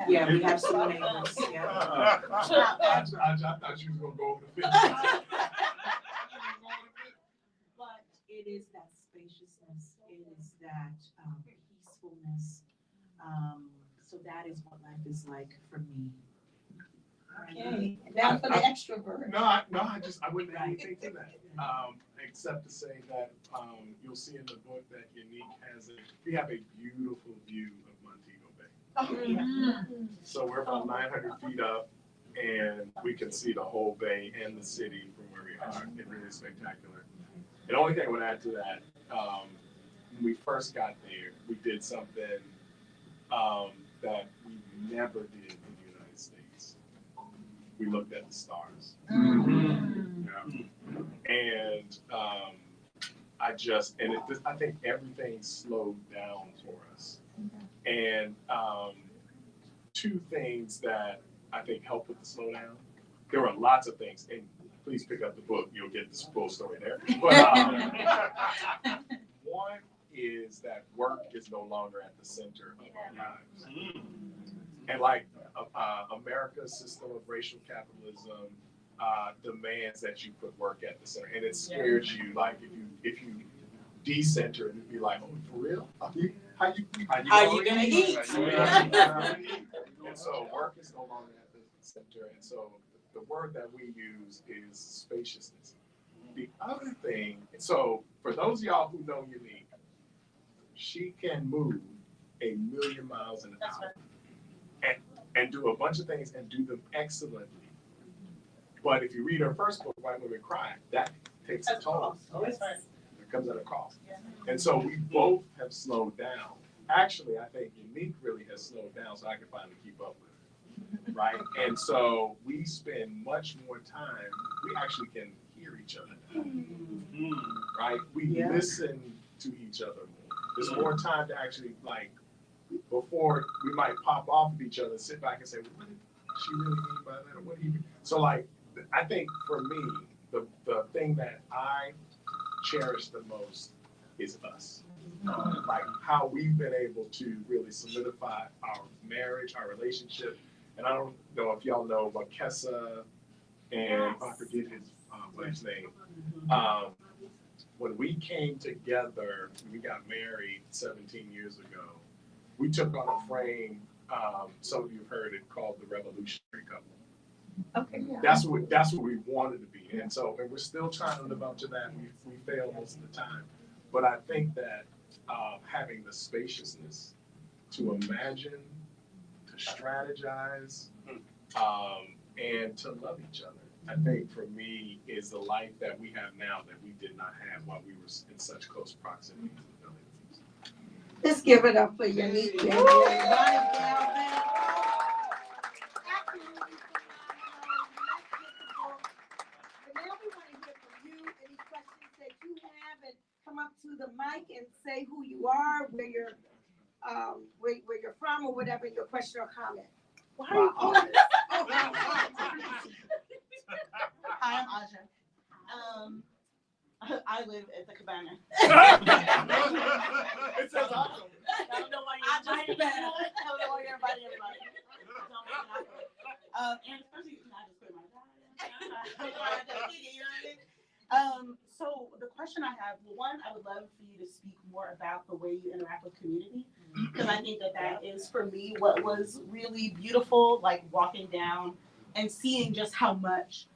Yeah, we have some neighbors. Yeah. I thought you was gonna go over the fence. But it is that spaciousness. It is that peacefulness. So that is what life is like for me. Okay, now for the extrovert. No, I wouldn't add anything to that. Except to say that you'll see in the book that Yanique we have a beautiful view of Montego Bay. Oh, yeah. So we're about 900 feet up, and we can see the whole bay and the city from where we are. It's really spectacular. And the only thing I would add to that, when we first got there, we did something that we never did in the United States. We looked at the stars. And I think everything slowed down for us. And two things that I think helped with the slowdown. There were lots of things, and please pick up the book, you'll get this full story there. But one is that work is no longer at the center of our lives. And like America's system of racial capitalism demands that you put work at the center, and it scares you. Like if you decenter and be like, oh, for real? How you gonna eat? And so work is no longer at the center, and so the word that we use is spaciousness. The other thing, so for those of y'all who know Yanique, she can move 1,000,000 miles an hour and do a bunch of things and do them excellently. But if you read her first book, White Women Cry, that takes a toll. It comes at a cost. And so we both have slowed down. Actually, I think Yanique really has slowed down so I can finally keep up with it. Right? And so we spend much more time, we actually can hear each other now. Right? We listen to each other more. There's more time to actually, like, before we might pop off of each other, sit back and say, what did she really mean by that? Or what do you mean? So, like, I think for me, the thing that I cherish the most is us. like how we've been able to really solidify our marriage, our relationship. And I don't know if y'all know Makessa and I forget his wife's name. When we came together, we got married 17 years ago. We took on a frame, some of you have heard it, called the revolutionary couple. Okay. That's what we wanted to be. And so, and we're still trying to live up to that. We fail most of the time. But I think that having the spaciousness to imagine, to strategize, and to love each other, I think for me is the life that we have now that we did not have while we were in such close proximity to the buildings. Let's give it up for Yanique and Ronnie, Galvin. Absolutely phenomenal. But now we want to hear from you. Any questions that you have, and come up to the mic and say who you are, where you're from, or whatever your question or comment. Why are you all Hi, I'm Aja. I live at the cabana. It says awesome. I don't know why you're inviting me. I don't know why you're inviting everybody. And especially, I just quit my job. So the question I have, one, I would love for you to speak more about the way you interact with community, because I think that is, for me, what was really beautiful, like walking down and seeing just how much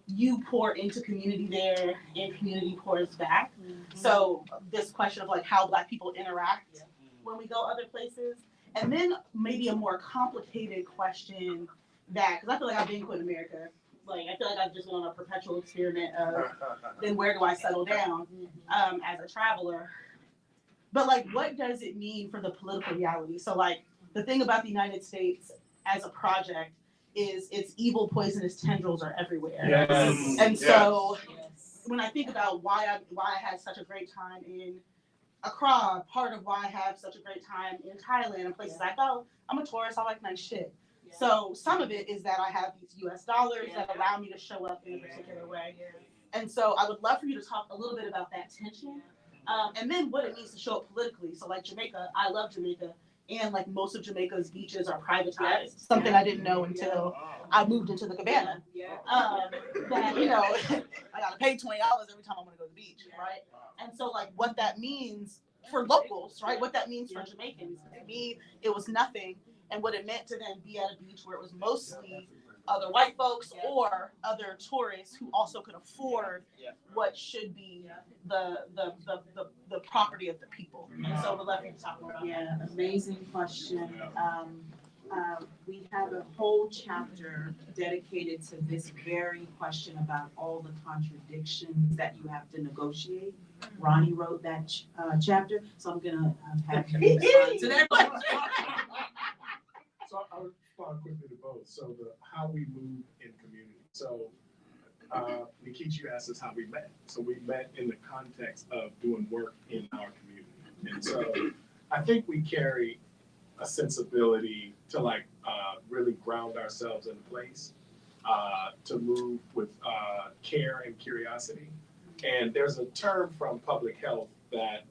you pour into community there and community pours back. So this question of like how Black people interact when we go other places, and then maybe a more complicated question that, because I feel like I've been quit America. Like, I feel like I've just gone on a perpetual experiment of then where do I settle down as a traveler. But like, what does it mean for the political reality? So like, the thing about the United States as a project is its evil, poisonous tendrils are everywhere. Yes. And so when I think about why I had such a great time in Accra, part of why I have such a great time in Thailand and places I go, I'm a tourist, I like nice shit. So some of it is that I have these US dollars that allow me to show up in a particular way. And so I would love for you to talk a little bit about that tension. And then what it means to show up politically. So like Jamaica, I love Jamaica. And like most of Jamaica's beaches are privatized, something I didn't know until I moved into the cabana. That, you know, I gotta pay $20 every time I want to go to the beach, right? And so like what that means for locals, right? What that means for Jamaicans. To me, it was nothing. And what it meant to then be at a beach where it was mostly other white folks or other tourists who also could afford what should be the property of the people. And so we'll let you talk more about that. Amazing question. We have a whole chapter dedicated to this very question about all the contradictions that you have to negotiate. Ronnie wrote that chapter, so I'm gonna have him respond to that question. So I'll respond quickly to both. So how we move in community. So Nkechi asked us how we met. So we met in the context of doing work in our community. And so I think we carry a sensibility to like really ground ourselves in place, to move with care and curiosity. And there's a term from public health that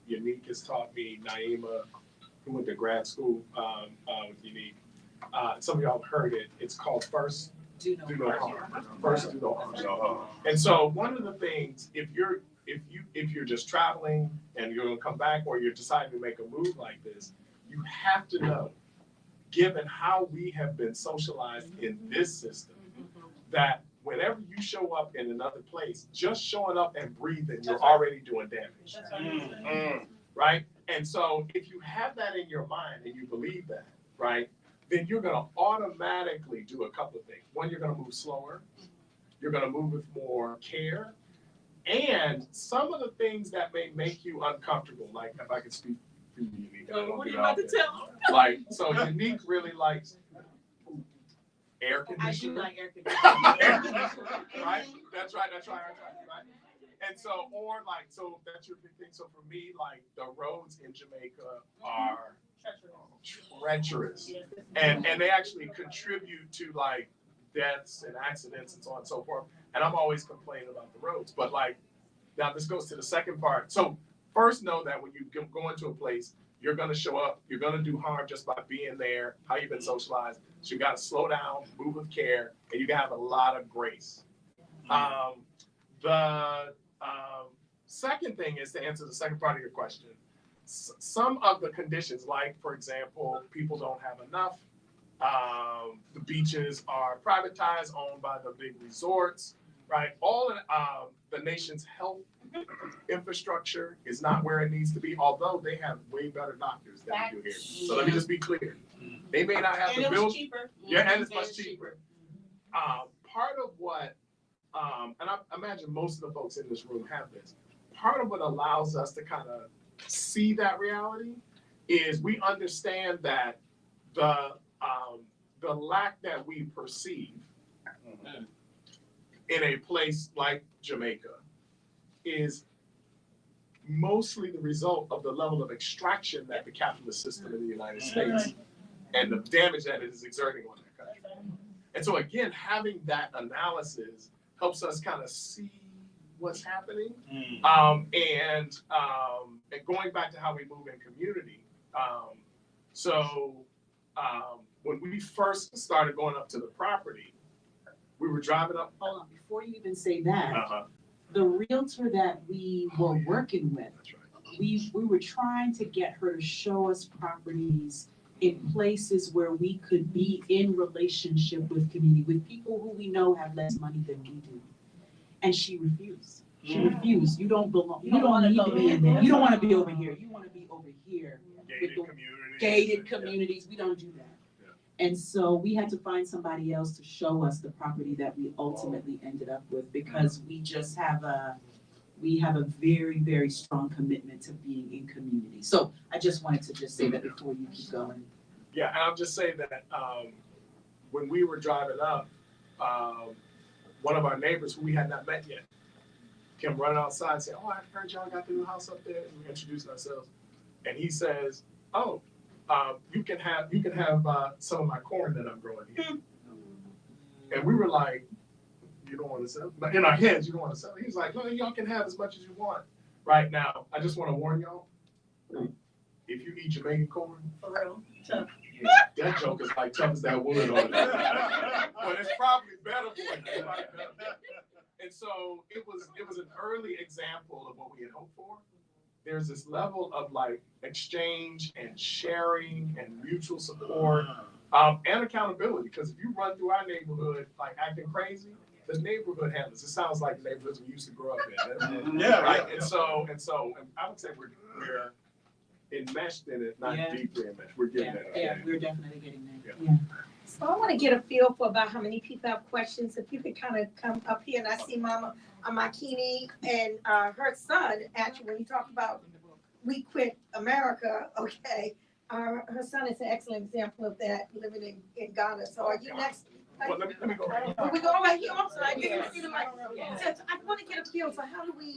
Yanique has taught me, Naima, who went to grad school with Yanique. Some of y'all have heard it. It's called first do no harm. First do no harm. And so one of the things, if you're just traveling and you're gonna come back, or you're deciding to make a move like this, you have to know, given how we have been socialized in this system, that whenever you show up in another place, just showing up and breathing, you're already doing damage. Right? And so if you have that in your mind and you believe that, right, then you're going to automatically do a couple of things. One, you're going to move slower. You're going to move with more care. And some of the things that may make you uncomfortable, like if I could speak for Yanique. What are you about to tell them? Like, so Yanique really likes air conditioning. I do like air conditioning. Right? That's right. And so, or like, so that's your big thing. So for me, like the roads in Jamaica are treacherous. And they actually contribute to like deaths and accidents and so on and so forth. And I'm always complaining about the roads. But like, now this goes to the second part. So first know that when you go into a place, you're going to show up, you're going to do harm just by being there, how you've been socialized. So you got to slow down, move with care, and you got to have a lot of grace. The second thing is to answer the second part of your question. Some of the conditions, like, for example, people don't have enough. The beaches are privatized, owned by the big resorts, right? All of the nation's health infrastructure is not where it needs to be, although they have way better doctors than we do here. So let me just be clear. They may not have the bills. Yeah, and it's much cheaper. Part of what, and I imagine most of the folks in this room have this, part of what allows us to kind of see that reality is we understand that the lack that we perceive in a place like Jamaica is mostly the result of the level of extraction that the capitalist system in the United States and the damage that it is exerting on that country. And so again, having that analysis helps us kind of see what's happening. And going back to how we move in community. When we first started going up to the property, we were driving up. Hold on, before you even say that, the realtor that we were working with, we were trying to get her to show us properties in places where we could be in relationship with community, with people who we know have less money than we do. And she refused. She refused. You don't belong. You don't need to be in there. You don't want to be over here. You want to be over here with the gated communities. We don't do that. And so we had to find somebody else to show us the property that we ultimately ended up with, because we just have a very, very strong commitment to being in community. So I just wanted to just say that before you keep going. Yeah, and I'll just say that when we were driving up, one of our neighbors who we had not met yet came running outside and said, "Oh, I heard y'all got the new house up there," and we introduced ourselves. And he says, "Oh, you can have some of my corn that I'm growing here." And we were like, "You don't want to sell?" But in our heads, you don't want to sell. He's like, "No, y'all can have as much as you want." Right now, I just want to warn y'all, if you eat Jamaican corn, For real. Tough. that joke is like tough as that wood on it. But it's probably better for you. And so it was an early example of what we had hoped for. There's this level of like exchange and sharing and mutual support and accountability. Because if you run through our neighborhood like acting crazy, the neighborhood handles. It sounds like the neighborhoods we used to grow up in. Right? And so I would say we're enmeshed in it, not deeply enmeshed. We're getting that. Yeah, we're definitely getting there. Yeah. So I want to get a feel for about how many people have questions. If you could kind of come up here, and I see Mama Amakini and her son, actually, when you talk about We Quit America, okay, her son is an excellent example of that, living in Ghana. So are you next? Well, let me go. We go right here. I'm sorry, I didn't see the mic. So I want to get a feel for how do we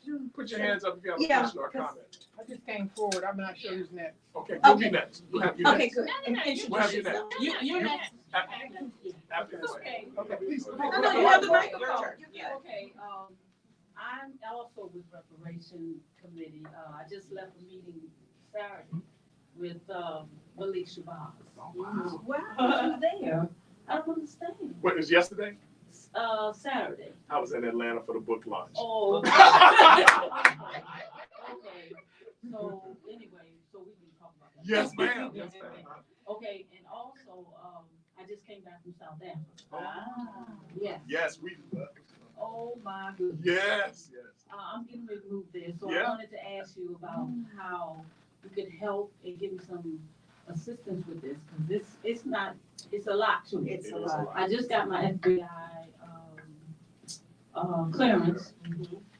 do. Put your hands up if you have a question or a comment. I just came forward. I'm not sure who's next. Okay, we'll be next. We'll have you next. Okay, good. And We'll have introduce you next. yourself. You're next. After this. Okay. Okay, please. No, you have the microphone. Okay, I'm also with Reparations Committee. I just left a meeting Saturday with Malik Shabazz. Wow, Wow, there. I don't understand. What, was yesterday? Saturday. I was in Atlanta for the book launch. Oh. Okay. So anyway, so we can talk about that. Yes, ma'am. Yes, ma'am. Okay, and also, I just came back from South Africa. Ah. Yes. Yes, we. Oh my goodness. Yes, yes. I'm getting ready to move there, so Yeah. I wanted to ask you about how you could help and give me some assistance with this, because it's a lot to me. It's a lot. I just got my FBI clearance,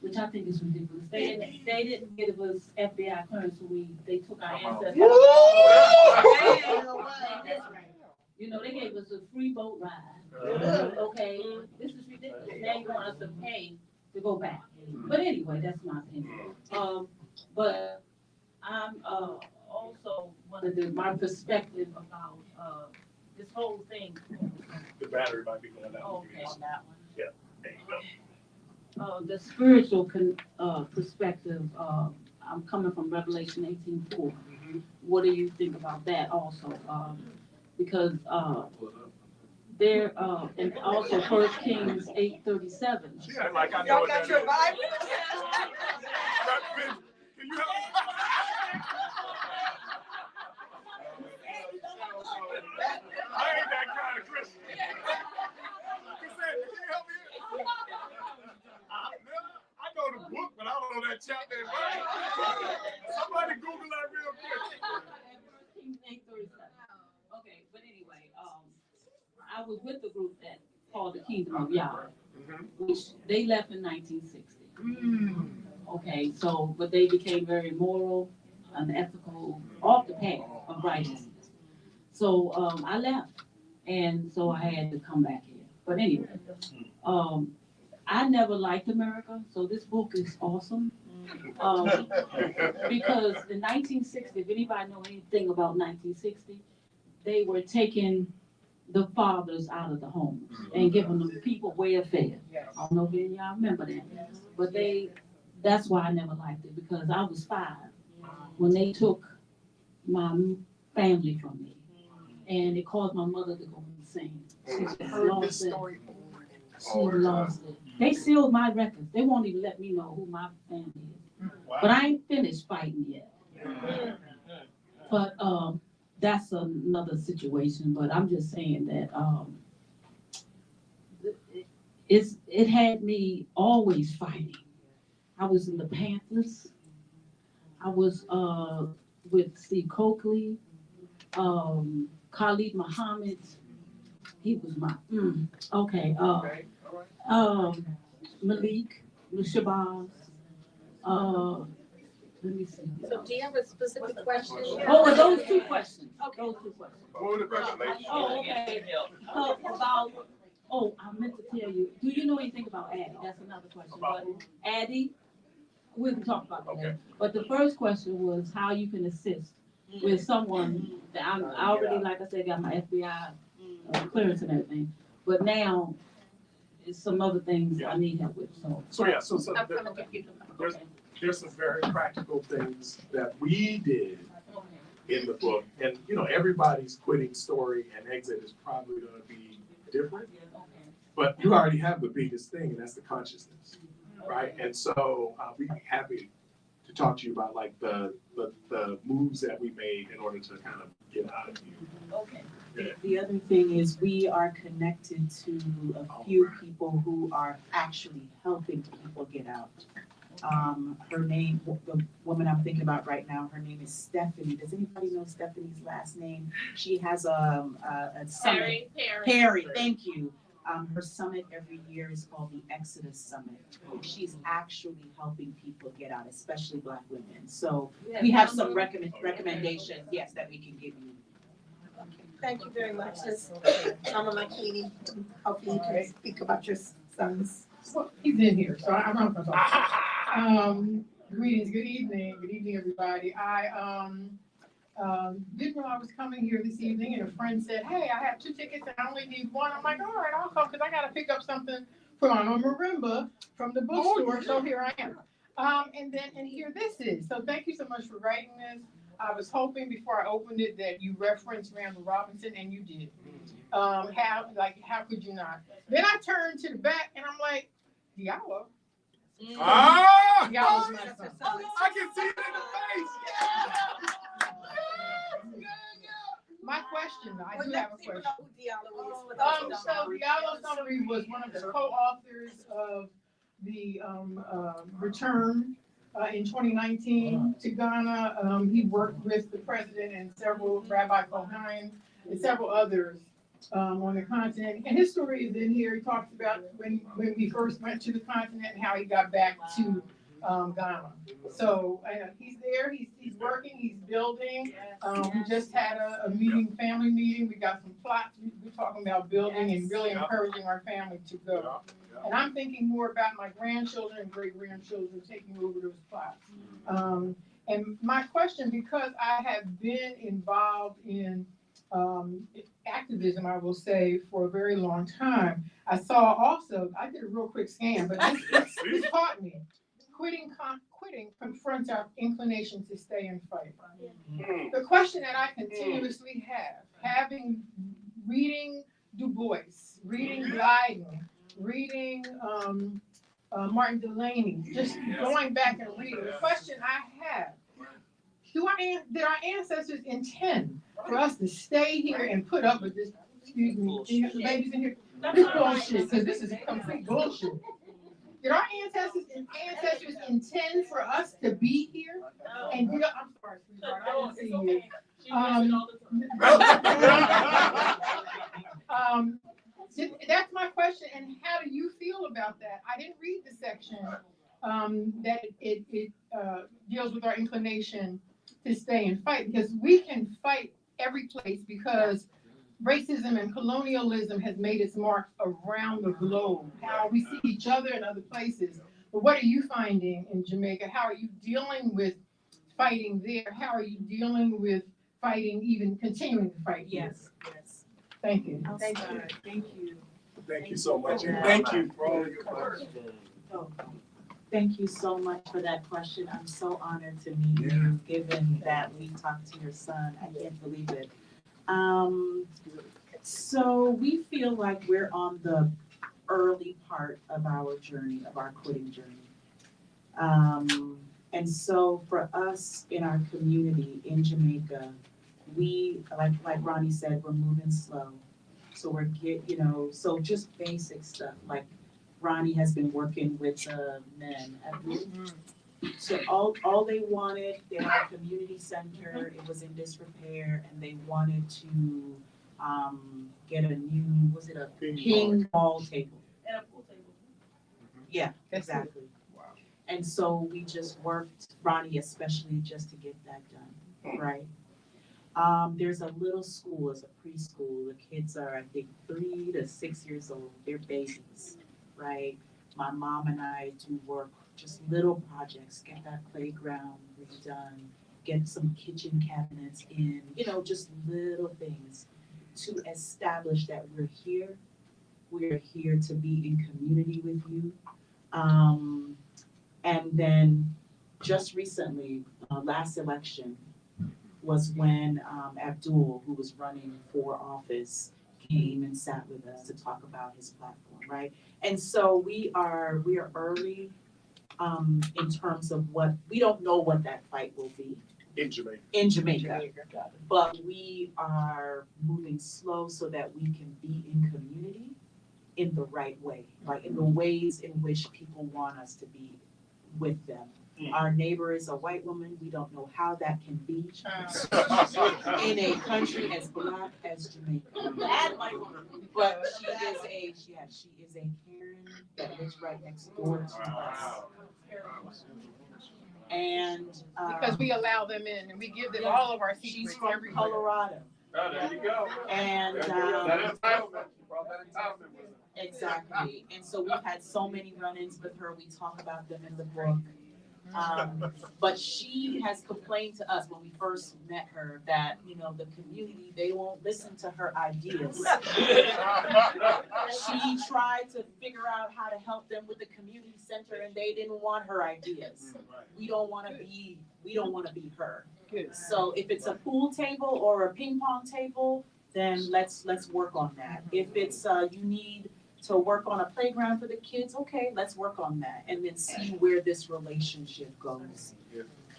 which I think is ridiculous. They didn't give us FBI clearance, so they took our ancestors. You know, they gave us a free boat ride. Okay, this is ridiculous. Now you want us to pay to go back. But anyway, that's my opinion. But I'm also wanted my perspective about this whole thing. The battery might be going out. Okay, on that one. Yeah. There you go. The spiritual perspective. I'm coming from Revelation 18:4. What do you think about that also? Because there, and also 1 Kings 8:37. Yeah, like I know Y'all what got that your is. Bible? Can you help me? I ain't that kind of Christian. Cassandra, can you help me? I know the book, but I don't know that chapter and verse. Somebody Google that real quick. 1 Kings 8:37. Okay, but anyway, I was with the group that called the Kingdom of Yah, which they left in 1960. Okay, so, but they became very moral, unethical, off the path of righteousness. So I left, and so I had to come back here. But anyway, I never liked America, so this book is awesome. Because in 1960, if anybody know anything about 1960, they were taking the fathers out of the homes and giving them people welfare. I don't know if any of y'all remember that, but that's why I never liked it, because I was 5 when they took my family from me, and it caused my mother to go insane. She just lost it. She lost it. They sealed my records. They won't even let me know who my family is. But I ain't finished fighting yet. But that's another situation. But I'm just saying that it had me always fighting. I was in the Panthers. I was with Steve Coakley, Khalid Muhammad. He was my okay. Malik, Shabazz. Let me see. So do you have a specific question? Oh, are those 2 questions? Okay. Those 2 questions. What was the question, lady? Oh, okay. I meant to tell you. Do you know anything about Addie? That's another question. But Addie, we can talk about that. Okay. But the first question was how you can assist with someone that I already, like I said, got my FBI clearance and everything. But now it's some other things I need help with. So there's some very practical things that we did in the book, and everybody's quitting story and exit is probably going to be different. But you already have the biggest thing, and that's the consciousness, right? And so we'd be happy to talk to you about like the moves that we made in order to kind of get out of here. Okay. The other thing is we are connected to a few people who are actually helping people get out. Her name, the woman I'm thinking about right now, her name is Stephanie. Does anybody know Stephanie's last name? She has a summit. Perry, thank you. Her summit every year is called the Exodus Summit. She's actually helping people get out, especially Black women. So we have some recommendations, yes, that we can give you. Thank you very much. Mama Makini, hopefully you can speak about your sons. Well, he's in here, so I'm not gonna talk. Greetings, good evening, everybody. I didn't know I was coming here this evening, and a friend said, "Hey, I have 2 tickets and I only need 1." I'm like, "All right, I'll come because I gotta pick up something for my marimba from the bookstore." So here I am. And here this is. So thank you so much for writing this. I was hoping before I opened it that you referenced Randall Robinson, and you did. How could you not? Then I turned to the back and I'm like, Diallo. Diallo's my son. I can see it in the face. My question, I do have a question. Who Diallo is. So Diallo Summery was one of the co-authors of the return in 2019 to Ghana. He worked with the president and several Rabbi Cohen and several others on the continent. And his story is in here. He talks about when we first went to the continent and how he got back to Ghana. So he's there, he's working, he's building. We just had a meeting, family meeting. We got some plots. We're talking about building and really encouraging our family to go. And I'm thinking more about my grandchildren and great-grandchildren taking over those plots. And my question, because I have been involved in activism, I will say, for a very long time, I saw also, I did a real quick scan, but this caught me. quitting confronts our inclination to stay and fight. The question that I continuously have, having reading Du Bois, reading Blyden, reading Martin Delaney, just going back and reading. The question I have, did our ancestors intend for us to stay here and put up with this, excuse me, the ladies in here, this bullshit, because this is complete bullshit. Did our ancestors intend for us to be here and deal? I'm sorry, sweetheart, I didn't see you. That's my question, and how do you feel about that? I didn't read the section that it deals with our inclination to stay and fight, because we can fight every place because racism and colonialism has made its mark around the globe. How we see each other in other places. But what are you finding in Jamaica? How are you dealing with fighting there? How are you dealing with fighting, even continuing to fight? Yes. Thank you. Thank you. Thank you. Thank you so much, and thank you for all your questions. Thank you so much for that question. I'm so honored to meet you, given that we talked to your son. I can't believe it. So we feel like we're on the early part of our journey, of our quitting journey. And so for us in our community in Jamaica, we, like Ronnie said, we're moving slow. So we're so just basic stuff, like Ronnie has been working with men at Redwood. So all they wanted, they had a community center, it was in disrepair, and they wanted to get a new, was it a ping pong table? And a pool table. Yeah, exactly. Wow. And so we just worked, Ronnie especially, just to get that done, right? There's a little school, it's a preschool. The kids are, I think, 3 to 6 years old. They're babies, right? My mom and I do work, just little projects, get that playground redone, get some kitchen cabinets in, just little things to establish that we're here. We're here to be in community with you. And then just recently, last election, was when Abdul, who was running for office, came and sat with us to talk about his platform, right? And so we are early in terms of we don't know what that fight will be. In Jamaica. But we are moving slow so that we can be in community in the right way, like in the ways in which people want us to be with them. Our neighbor is a white woman. We don't know how that can be in a country as black as Jamaica. But she is a Karen that lives right next door to us. And Because we allow them in and we give them all of our secrets. She's from everywhere. Colorado. Oh, there you go. And that entitlement. You brought that entitlement with her. Exactly. And so we've had so many run-ins with her. We talk about them in the book. But she has complained to us when we first met her that, the community, they won't listen to her ideas. She tried to figure out how to help them with the community center and they didn't want her ideas. We don't want to be her. So if it's a pool table or a ping pong table, then let's work on that. If it's you need to work on a playground for the kids, okay, let's work on that and then see where this relationship goes.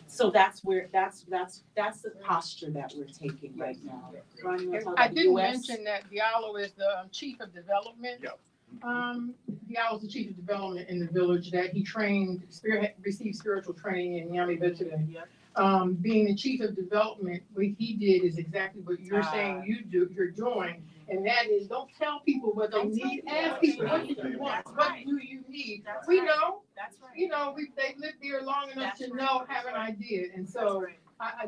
So that's the posture that we're taking right now. Ronnie, I didn't mention that Diallo is the chief of development. Diallo is the chief of development in the village that he received spiritual training in Yami Veteran. Being the chief of development, what he did is exactly what you're saying you're doing. And that is, don't tell people what they need. Ask people, what do you want? What do you need? We know. That's right. They've lived there long enough to know, have an idea. And so I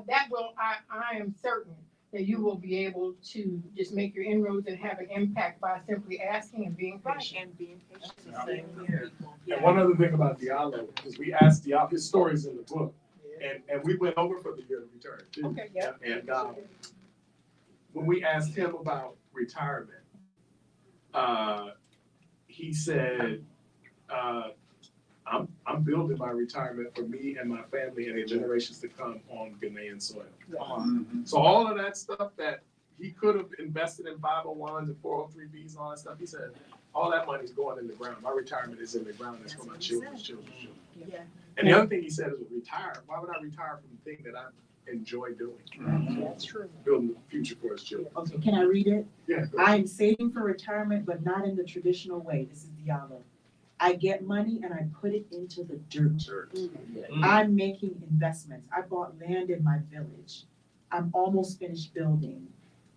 am certain that you will be able to just make your inroads and have an impact by simply asking and being patient. And being patient. And one other thing about Diallo, is we asked Diallo, his story's in the book. And we went over for the year of return too. Okay, yeah. And when we asked him about retirement, he said, I'm building my retirement for me and my family and the generations to come on Ghanaian soil. So all of that stuff that he could have invested in 501s and 403bs and all that stuff, he said, all that money's going in the ground. My retirement is in the ground. It's for my children's children. Yeah. And the other thing he said is, retire. Why would I retire from the thing that I enjoy doing? That's true. Building a future for his children. Okay, can I read it? Yeah. I'm saving for retirement, but not in the traditional way. This is Diallo. I get money and I put it into the dirt. I'm making investments. I bought land in my village. I'm almost finished building.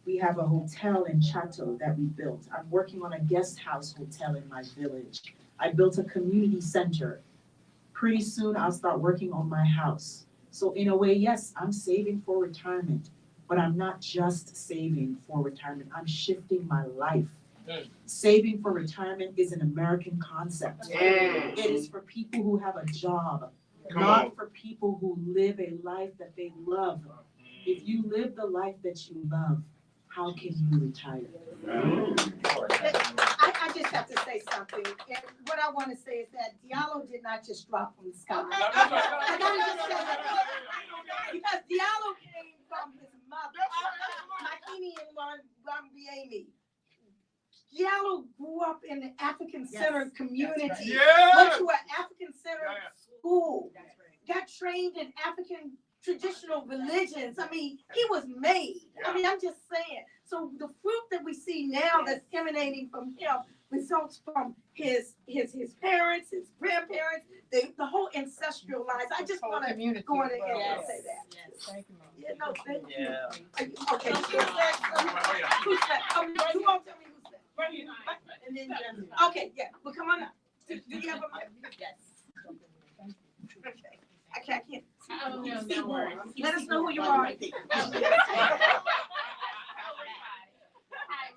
We have a hotel in Chateau that we built. I'm working on a guest house hotel in my village. I built a community center. Pretty soon I'll start working on my house. So in a way, yes, I'm saving for retirement, but I'm not just saving for retirement. I'm shifting my life. Saving for retirement is an American concept. It is for people who have a job, not for people who live a life that they love. If you live the life that you love, how can you retire? I just have to say something. And what I want to say is that Diallo did not just drop from the sky. I gotta just say that. Because Diallo came from his mother, Makini and Wambiemi. Diallo grew up in the African-centered community, went to an African-centered school, got trained in African traditional religions. I mean, he was made. I mean, I'm just saying. So the fruit that we see now that's emanating from him results from his parents, his grandparents, the whole ancestral lines. I just want to go on ahead and say that. Yes, thank you, Mom. Yeah, no, thank you. Yeah. Okay, who's next? Who's next? Oh, you won't tell me who's next. And then, okay, yeah, well, come on up. Do you have a mic? Yes. Okay. I can't. Oh, no, no worries. Let us know who you are. Hi,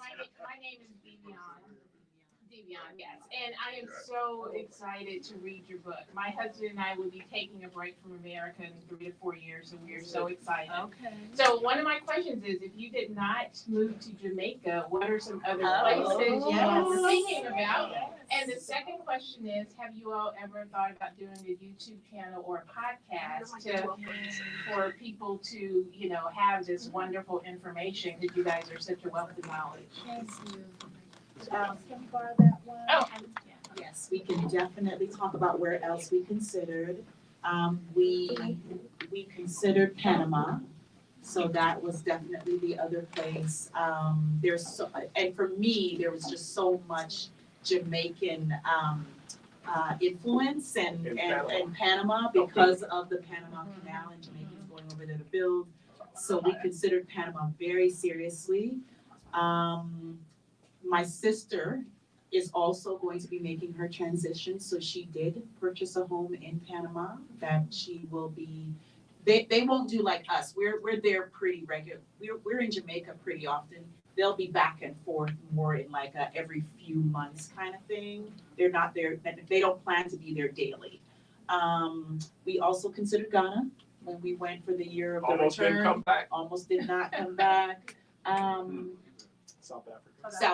my name is Devion. Yes. And I am so excited to read your book. My husband and I will be taking a break from America in 3 to 4 years, so we are so excited. Okay. So one of my questions is, if you did not move to Jamaica, what are some other places you are thinking about? And the second question is, have you all ever thought about doing a YouTube channel or a podcast for people to, have this wonderful information, because you guys are such a wealth of knowledge? Can we borrow that one? Oh, Yes, we can definitely talk about where else we considered. We considered Panama, so that was definitely the other place. And for me, there was just so much Jamaican influence in Panama because of the Panama Canal and Jamaicans going over there to build. So we considered Panama very seriously. My sister is also going to be making her transition, so she did purchase a home in Panama that she will be. They won't do like us. We're there pretty regular. We're in Jamaica pretty often. They'll be back and forth more in like a every few months kind of thing. They're not there. They don't plan to be there daily. We also considered Ghana when we went for the year of the Almost return. didn't come back. Almost did not come back. South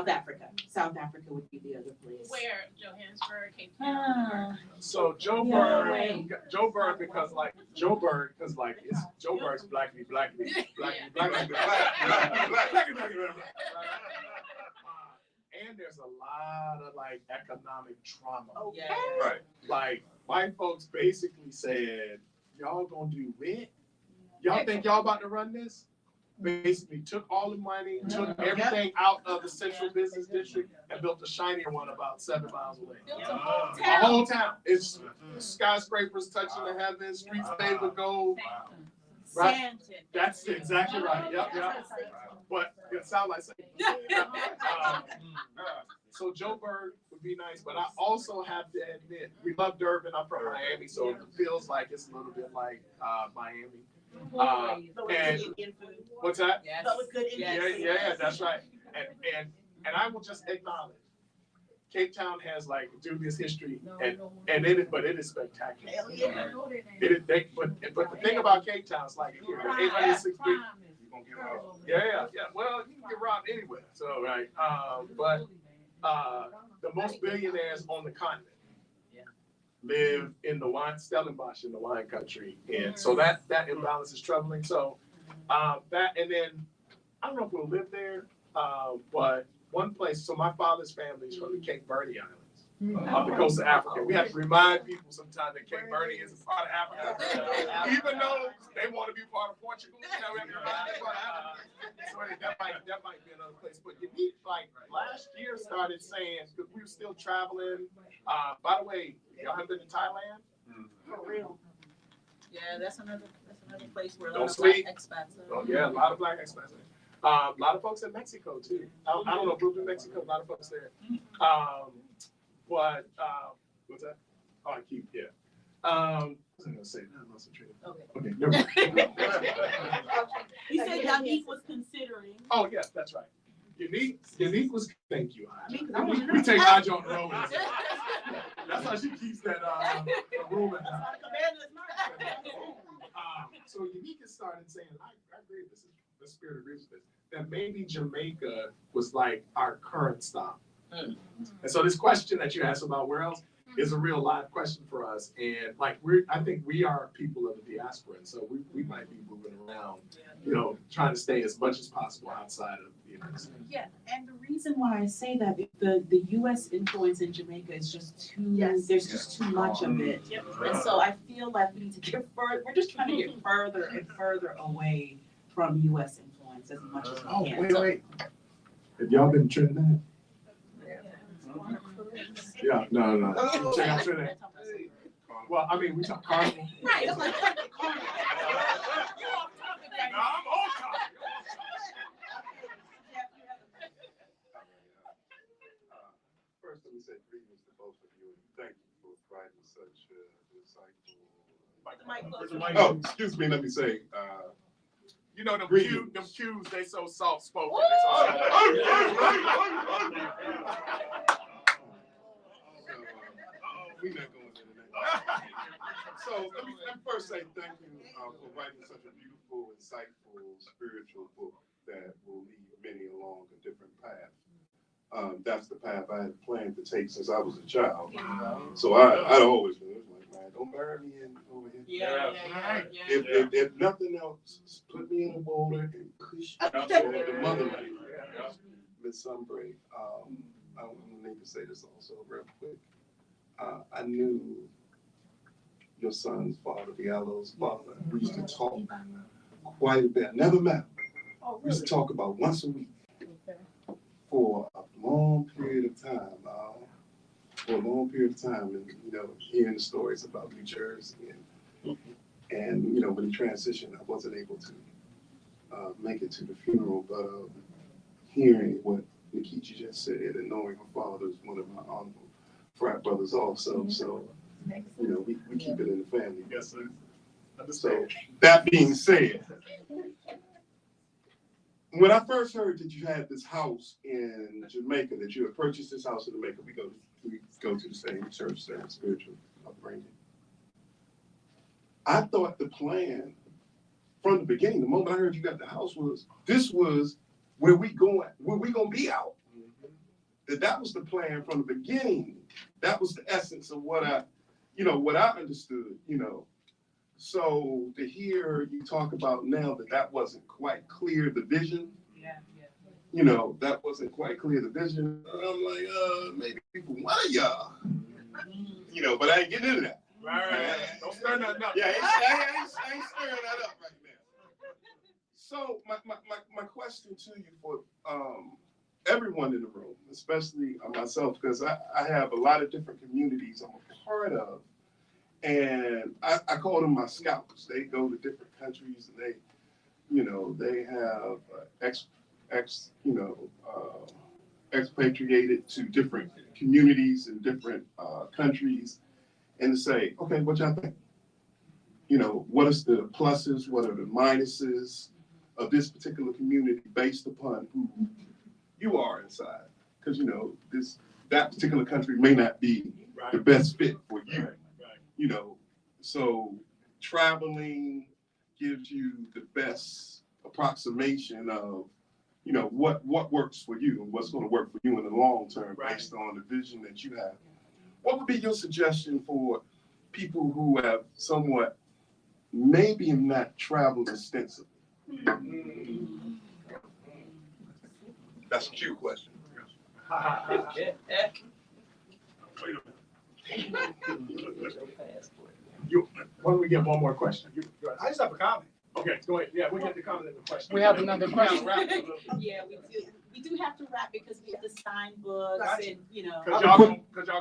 Africa. South Africa would be the other place. where? Johannesburg, Cape Town? So Joburg because it's Joburg's black. And there's a lot of like economic trauma. Yeah. Right. Like white folks basically said, y'all gonna do rent? Y'all think y'all about to run this? Basically took all the money, took everything out of the central business district and built a shinier one about 7 miles away. Built a whole A town. whole town. It's skyscrapers touching the heavens, streets paved with gold. Right? Santon. That's exactly right. Yep. But it sounds like so Joburg would be nice, but I also have to admit, we love Durban. I'm from Miami, so it feels like it's a little bit like Miami. And what's that? Yes. Yeah, that's right. And I will just acknowledge, Cape Town has like dubious history, and it is spectacular. But the thing about Cape Town is like here, 806 people. Yeah. Well, you can get robbed anywhere. So right, but the most billionaires on the continent. live in the wine, Stellenbosch in the wine country. And so that imbalance is troubling. So that, and then I don't know if we'll live there, but one place, so my father's family is from the Cape Verde Islands. Off the coast of Africa. We have to remind people sometimes that Cape Verde is a part of Africa. Even though they want to be part of Portugal, we have to remind them part of Africa. So that might be another place. But Yanique, like last year, started saying, because we were still traveling. By the way, y'all have been to Thailand? For real. Yeah, that's another place where a Don't lot of black sleep. expats are. Oh yeah, a lot of black expats. A lot of folks in Mexico too. I don't know, Brooklyn, Mexico, a lot of folks there. But what's that? Oh, I keep I was gonna say that. I lost the train. Okay, never mind. You said Yanique was considering. Oh yes, that's right. Yanique was. Thank you. Yanique, We take Aja on the road. That's how she keeps that room at night. So Yanique has started saying, I agree. This is the spirit of this. That maybe Jamaica was like our current stop. And so this question that you asked about where else is a real live question for us. And like I think we are people of the diaspora, and so we might be moving around, trying to stay as much as possible outside of the United States. Yeah, and the reason why I say that, the U.S. influence in Jamaica is just too, there's just too much of it. And so I feel like we need to get further, we're just trying to get further and further away from U.S. influence as much as we can. Wait. Have y'all been to Trinidad? Yeah, no. Check out Trinidad. Well, I mean, we talk carnival. Right, it's like No, carnival. I'm on top. First, let me say greetings to both of you, and thank you for providing such insightful. Oh, excuse me. Let me say. Them cues, they so soft spoken. We're not going into that. So let me first say thank you for writing such a beautiful, insightful, spiritual book that will lead many along a different path. That's the path I had planned to take since I was a child. So I'd always been like, man, don't bury me in over here. If nothing else, put me in a boulder and push me to the motherland. Miss Sunbray, I need to say this also real quick. I knew your son's father, Diallo's father. We used to talk quite a bit. Never met him. We used to talk about once a week for a long period of time. And hearing the stories about New Jersey and when he transitioned, I wasn't able to make it to the funeral, but hearing what Nkechi just said and knowing her father is one of my uncle frat brothers also, so we keep it in the family. Yes, sir. So that being said, when I first heard that you had this house in Jamaica, that you had purchased this house in Jamaica, we go to the same church, same spiritual upbringing. I thought the plan from the beginning, the moment I heard you got the house, was where we gonna be out. That was the plan from the beginning. That was the essence of what I understood, So to hear you talk about now that wasn't quite clear, the vision, that wasn't quite clear, the vision. I'm like, maybe for one of y'all, but I ain't getting into that. Right. Don't stir nothing up. Yeah, I ain't stirring that up right now. So my question to you for everyone in the room, especially myself, because I have a lot of different communities I'm a part of, and I call them my scouts. They go to different countries, and they have expatriated to different communities in different countries, and to say, okay, what y'all think? What is the pluses? What are the minuses of this particular community based upon who you are inside? Because that particular country may not be the best fit for you. So traveling gives you the best approximation of what works for you and what's going to work for you in the long term based on the vision that you have. what would be your suggestion for people who have somewhat maybe not traveled extensively? That's a cute question. Why don't we get one more question? I just have a comment. Okay, go ahead. Yeah, we'll get the comment and the question. We have another question. Yeah, we do have to wrap because we have to sign books and, you know. Cause y'all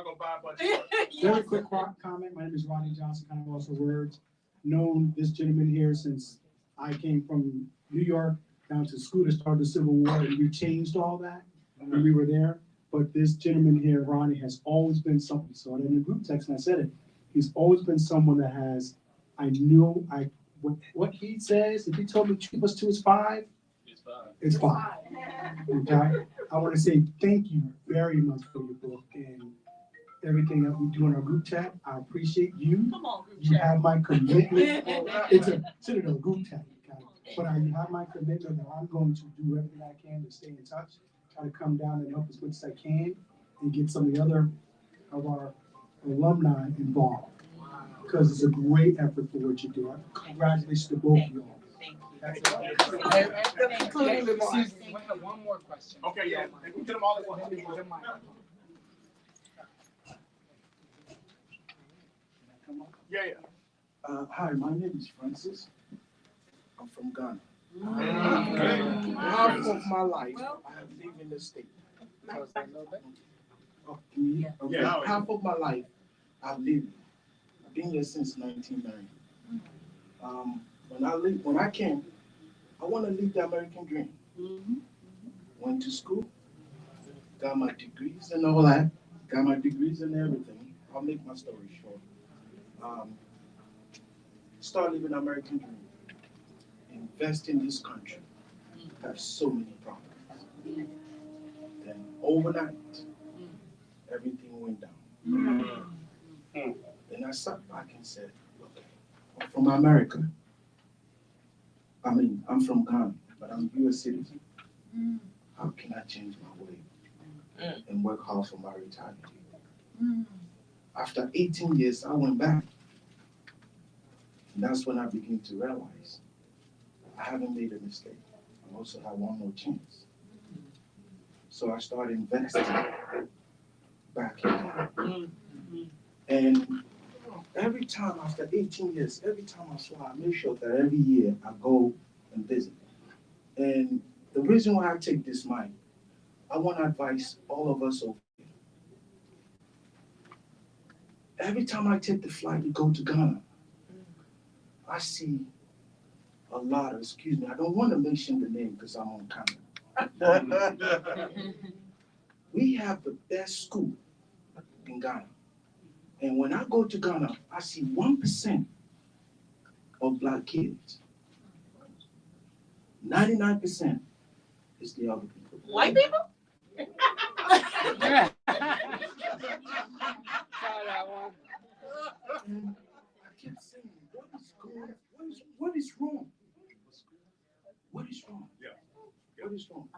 gonna buy a bunch of books. Very quick comment. My name is Ronnie Johnson, kind of also words. Known this gentleman here since I came from New York down to school to start the Civil War, and we changed all that when we were there. But this gentleman here, Ronnie, has always been something. So in the group text, and I said it, he's always been someone that has, what he says, if he told me 2 + 2 is 5, it's 5. Okay? I want to say thank you very much for your book and everything that we do in our group chat. I appreciate you. Come on, group You chat. have my commitment. It's a Citadel group chat. Okay? But you have my commitment that I'm going to do everything I can to stay in touch, try to come down and help as much as I can and get some of the other of our alumni involved. Because it's a great effort for what you do. Congratulations to both of you all. Thank you. Including the excuse me, we have one more question. Okay, yeah, and we get them all at once. Yeah. Hi, my name is Francis. I'm from Ghana. Half of my life, I have lived in the state. Okay. Yeah. Half of my life, I've lived. I've been here since 1990. When I came, I want to live the American dream. Went to school, got my degrees and all that, got my degrees and everything. I'll make my story short. Start living American dream. Invest in this country. Have so many problems. Then overnight, everything went down. Then I sat back and said, okay, I'm from America. I'm from Ghana, but I'm a US citizen. How can I change my way and work hard for my retirement? After 18 years, I went back. And that's when I began to realize I haven't made a mistake. I also have one more chance. So I started investing back in. And every time after 18 years, every time I saw, I make sure that every year I go and visit. And the reason why I take this mic, I want to advise all of us over here. Every time I take the flight to go to Ghana, I see a lot of, excuse me, I don't want to mention the name because I'm on camera. We have the best school in Ghana. And when I go to Ghana, I see 1% of black kids. 99% is the other people. White people? And I kept saying, what is wrong? What is wrong? Yeah. What is wrong?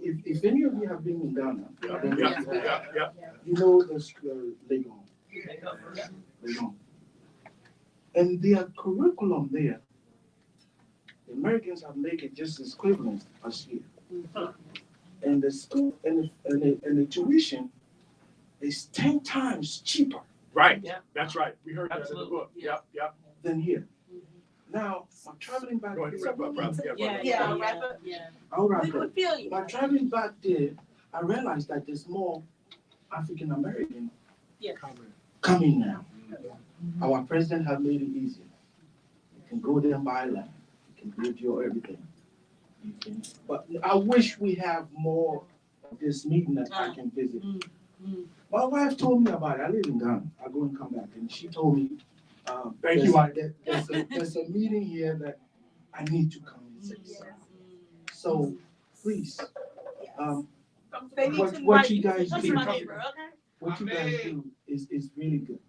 If any of you have been in Ghana, Yeah. you know the Legon. And their curriculum there, the Americans have made it just as equivalent as here. And the school and the tuition is 10 times cheaper. Right. Yeah. That's right. We heard that in the book. Yep. Than here. Now, I'm traveling back. Go ahead, wrap up, brother. Yeah. I'll wrap We up. would feel you. By traveling back there, I realized that there's more African American coming now. Our president has made it easier. You can go there and buy land. You can build your everything. But I wish we have more of this meeting that I can visit. My wife told me about it. I live in Ghana. I go and come back, and she told me, Thank you, Mike. There's a meeting here that I need to come and sit. So please, what you guys do is really good.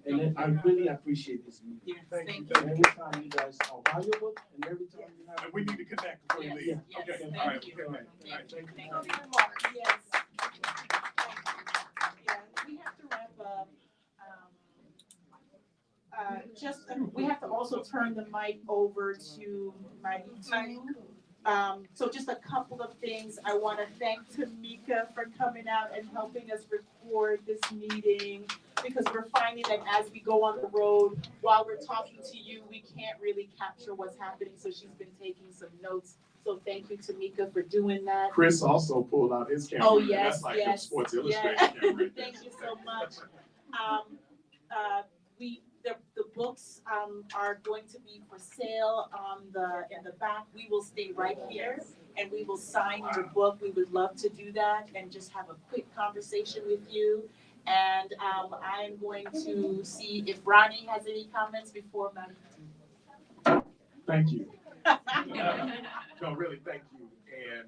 And I really appreciate this meeting. Thank you. And every time you guys are valuable, and every time you have. And we need to connect before you leave. Yes, Okay. thank All right. you. All right. Yes. We have to wrap up. we have to also turn the mic over to Mike. So just a couple of things. I want to thank Tamika for coming out and helping us record this meeting, because we're finding that as we go on the road, while we're talking to you, we can't really capture what's happening. So she's been taking some notes. So thank you, Tamika, for doing that. Chris also pulled out his camera. Oh, yes, That's like yes, the Sports Illustrated yes. camera right there. Thank you so much. The books are going to be for sale in the back. We will stay right here and we will sign your book. We would love to do that and just have a quick conversation with you. And I'm going to see if Ronnie has any comments before my. Thank you. No, really, thank you. And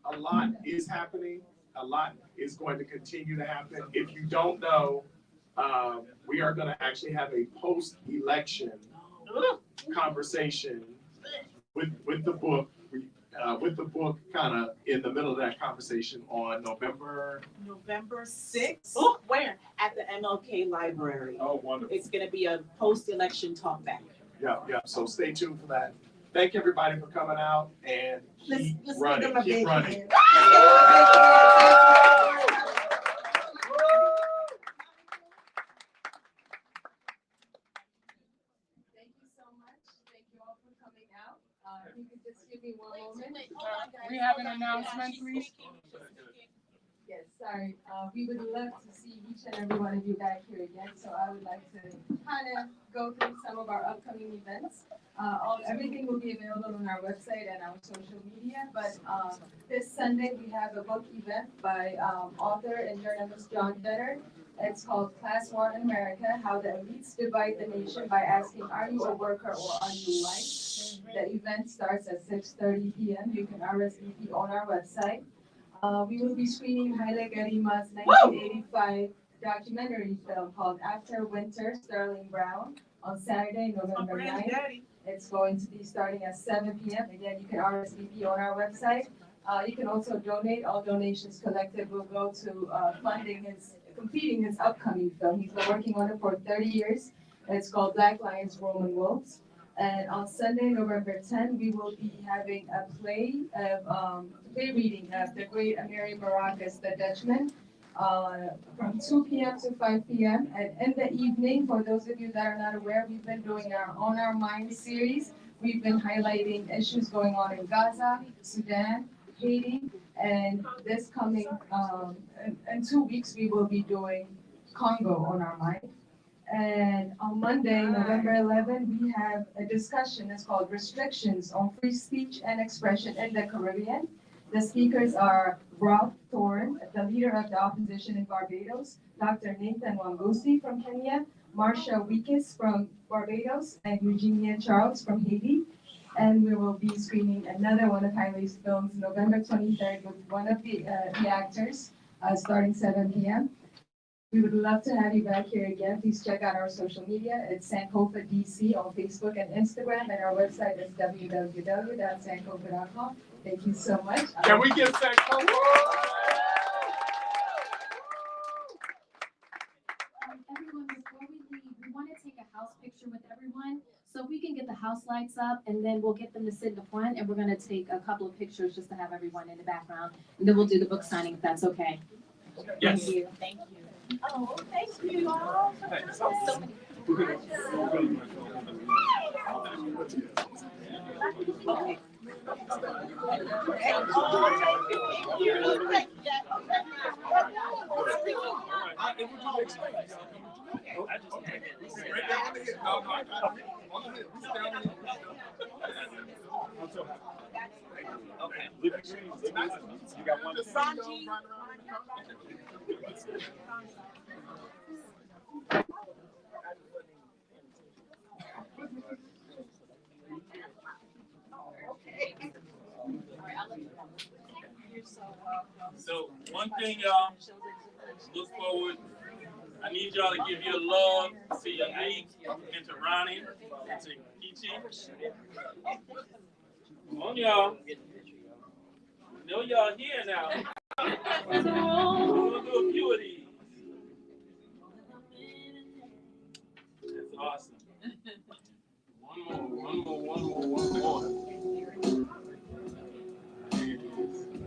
a lot is happening. A lot is going to continue to happen. If you don't know, we are going to actually have a post-election conversation with the book. With the book kind of in the middle of that conversation on November 6th. Oh, where? At the MLK Library. Oh, wonderful. It's going to be a post-election talk back. Yeah. So stay tuned for that. Thank everybody for coming out and keep running. Keep running. If you could just give me one moment. We have an announcement, please. Yes, sorry. We would love to see each and every one of you back here again. So I would like to kind of go through some of our upcoming events. Everything will be available on our website and our social media. But this Sunday we have a book event by author and journalist John Benner. It's called Class War in America: How the Elites Divide the Nation by Asking, Are You a Worker or Are You White? The event starts at 6:30 p.m. You can RSVP on our website. We will be screening Haile Garima's 1985 documentary film called After Winter, Sterling Brown on Saturday, November 9th. It's going to be starting at 7 p.m. Again, you can RSVP on our website. You can also donate. All donations collected will go to completing his upcoming film. He's been working on it for 30 years. It's called Black Lions, Roman Wolves. And on Sunday, November 10th, we will be having a play reading of the great Amiri Baraka's The Dutchman from 2 p.m. to 5 p.m. And in the evening, for those of you that are not aware, we've been doing our On Our Mind series. We've been highlighting issues going on in Gaza, Sudan, Haiti, and this coming, in 2 weeks, we will be doing Congo on our mind. And on Monday, November 11th, we have a discussion. It's called Restrictions on Free Speech and Expression in the Caribbean. The speakers are Rob Thorne, the leader of the opposition in Barbados, Dr. Nathan Wangosi from Kenya, Marsha Weekes from Barbados, and Eugenia Charles from Haiti. And we will be screening another one of Haile's films November 23rd with one of the actors starting 7 p.m. We would love to have you back here again. Please check out our social media. It's Sankofa DC on Facebook and Instagram, and our website is www.sankofa.com. Thank you so much. Can we get Sankofa? Everyone, before we leave, we want to take a house picture with everyone. So if we can get the house lights up, and then we'll get them to sit in the front, and we're going to take a couple of pictures just to have everyone in the background. And then we'll do the book signing if that's okay. Yes. Thank you. Thank you. Oh, thank you all. So many. Okay. So one thing, y'all, look forward. I need y'all to give your love to Yanique and to Ronnie and to Nkechi. Come on, y'all. I know y'all here now. We're gonna do a few of these. That's One more.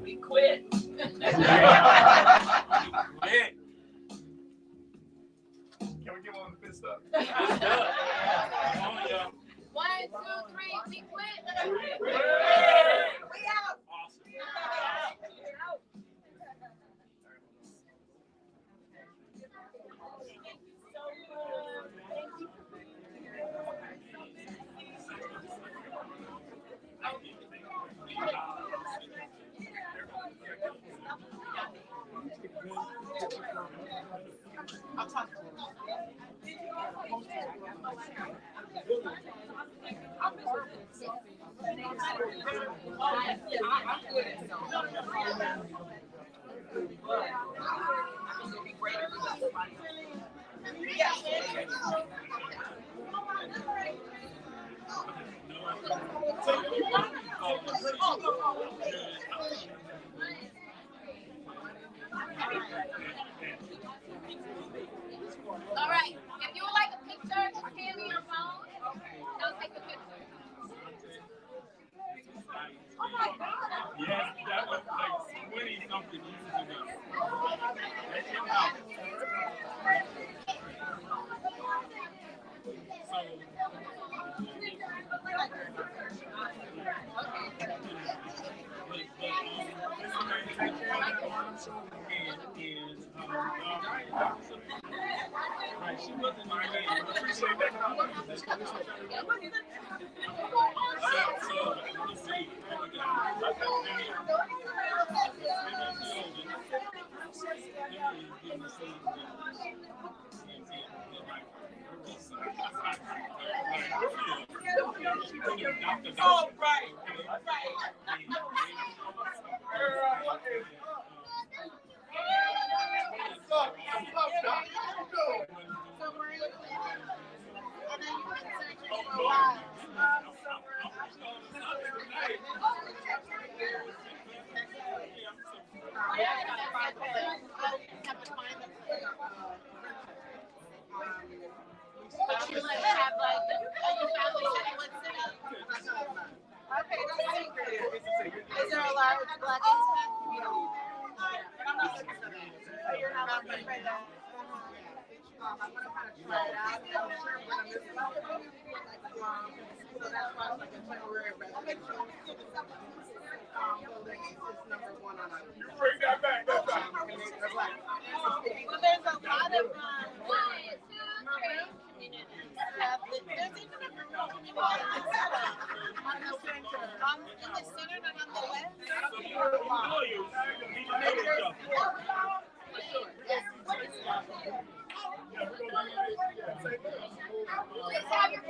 We quit. Can we get on the fist up? Come on, y'all. 1, 2, 3, we quit. We out. Awesome. I'll talk to All right, if you would like a picture, just hand me your phone. I'll take a picture. Oh my God. Yes, that was like 20 something years ago. That's your house. Right, she wasn't my name. Appreciate that comment. So, let me see. Oh, right. Okay, that's a secret. Is there a large black insect? I'm not looking for that. You're not looking for that. I'm gonna kind of try it out. I'm sure I'm gonna miss it. So that's why I was like a temporary resident. So it's number one on our. Bring that back. Well, there's a lot of maroon communities. There's even a maroon community on the center. In the center and on the west. Please have your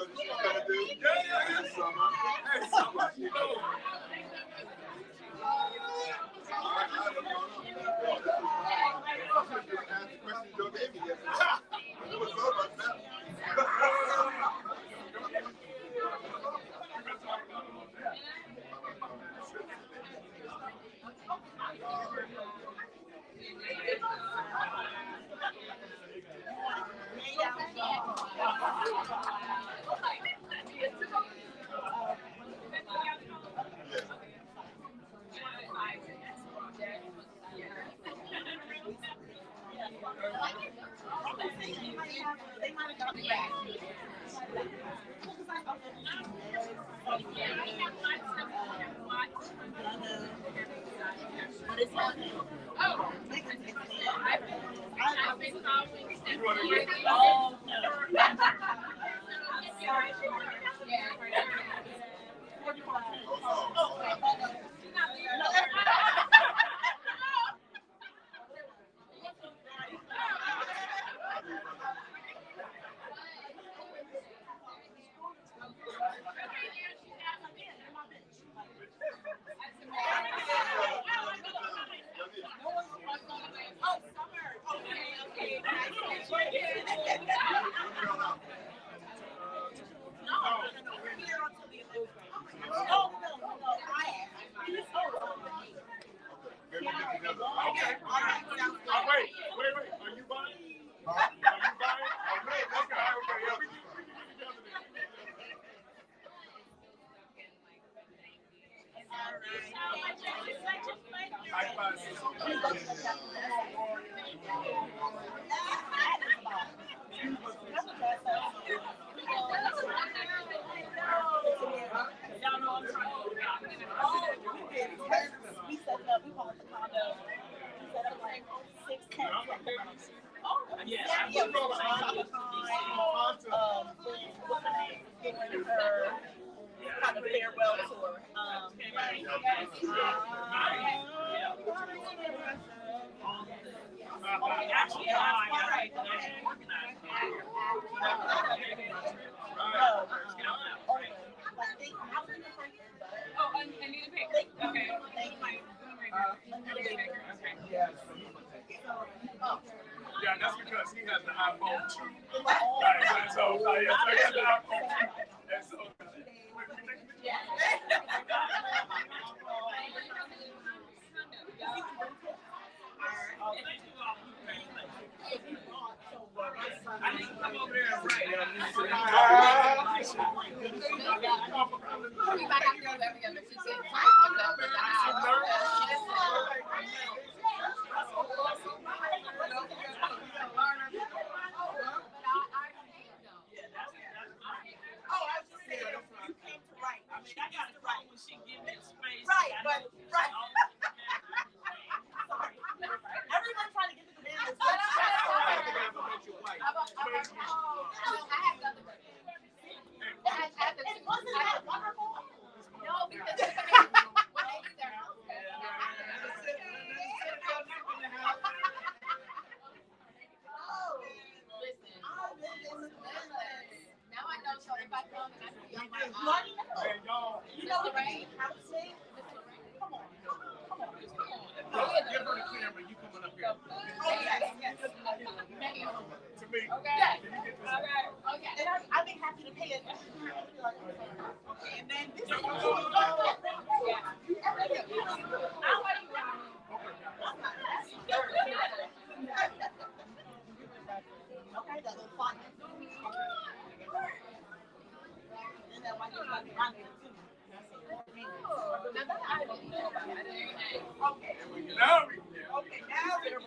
So this is what I'm gonna do? Hey, summer. Hey, summer. You know. Yeah, that's because he has the iPhone 2. Right, so he has the iPhone 2. And so, I need to come over there and write. We might have to go every other Tuesday. Right, but right. Everyone's trying to get to the man. And wasn't that wonderful? No, because now I know, so if I come and I see you, I'm like, you know what I have to say? Come on. give her the camera. You coming up here? Yes. To me. Okay. okay. And I'd be happy to pay it. Okay, and then this is okay, that little fun. And then one too. Now we Okay, now we're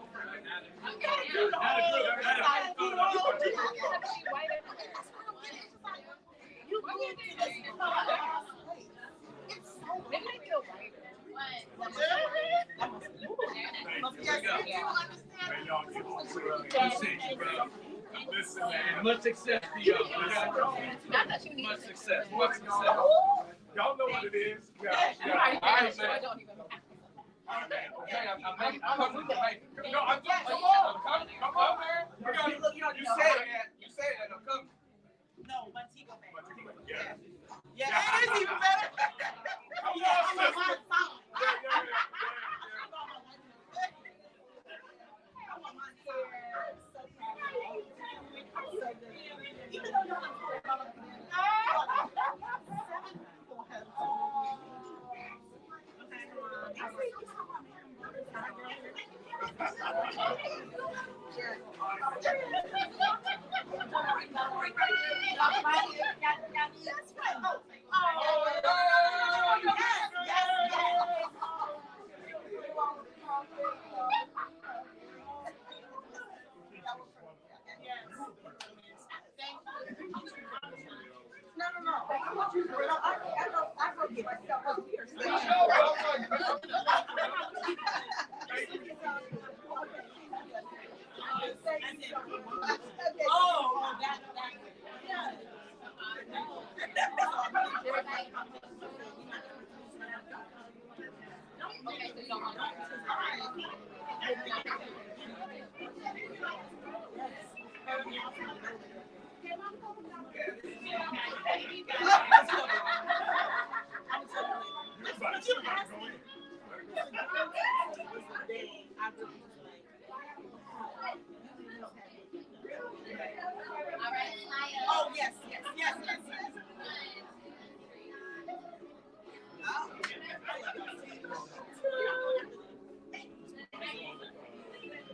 Listen, man, much success to y'all. Much success. Much success. Y'all know what it is. Yeah. I ain't mad. Okay, I'm coming to make it. No, I'm just, come on. Come on, man. You said that. I'm coming. no, once he go back. Oh, yes, yes, yes, yes, yes.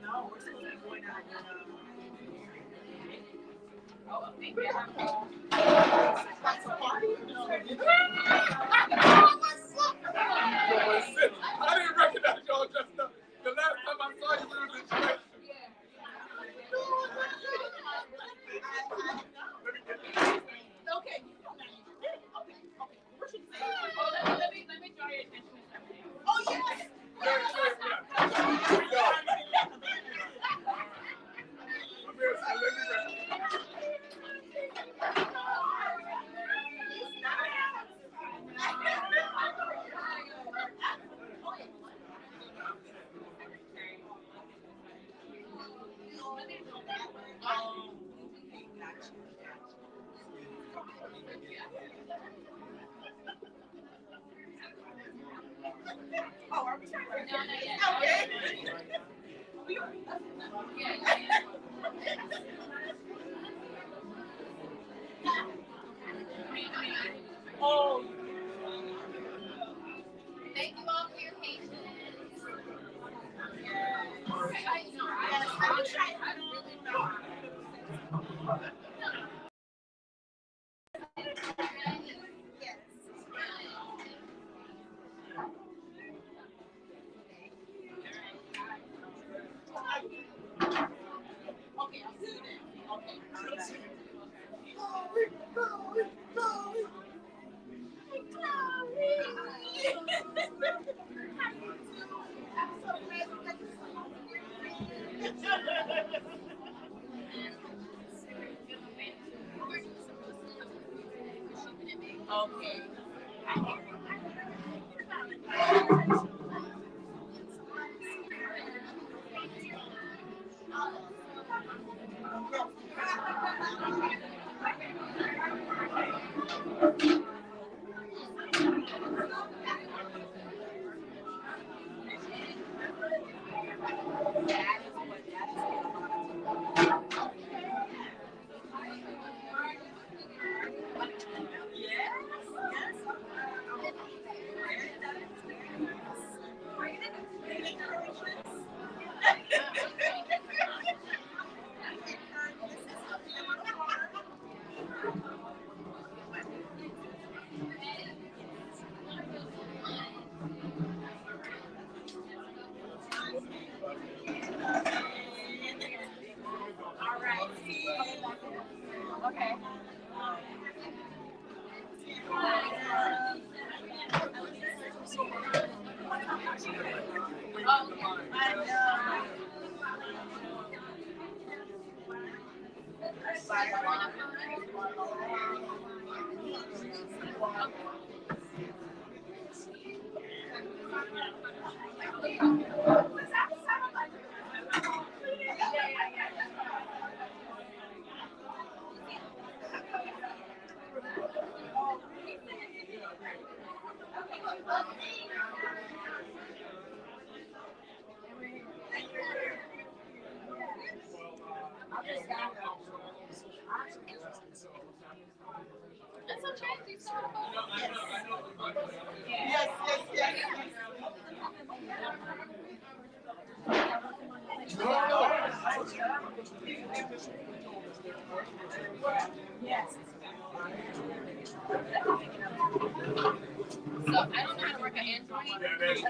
No, we're supposed to be going out that's a party? I didn't recognize y'all just now. The last time I saw you, we was in church. Okay. Let me draw your attention to something. Oh, yes. Oh, are we trying to? No, not yet. Okay. Oh. Thank you all for your patience. Okay, I'll see you then. Okay. Okay. Yes, yes, yes. Yes. So I don't know how to work an Android.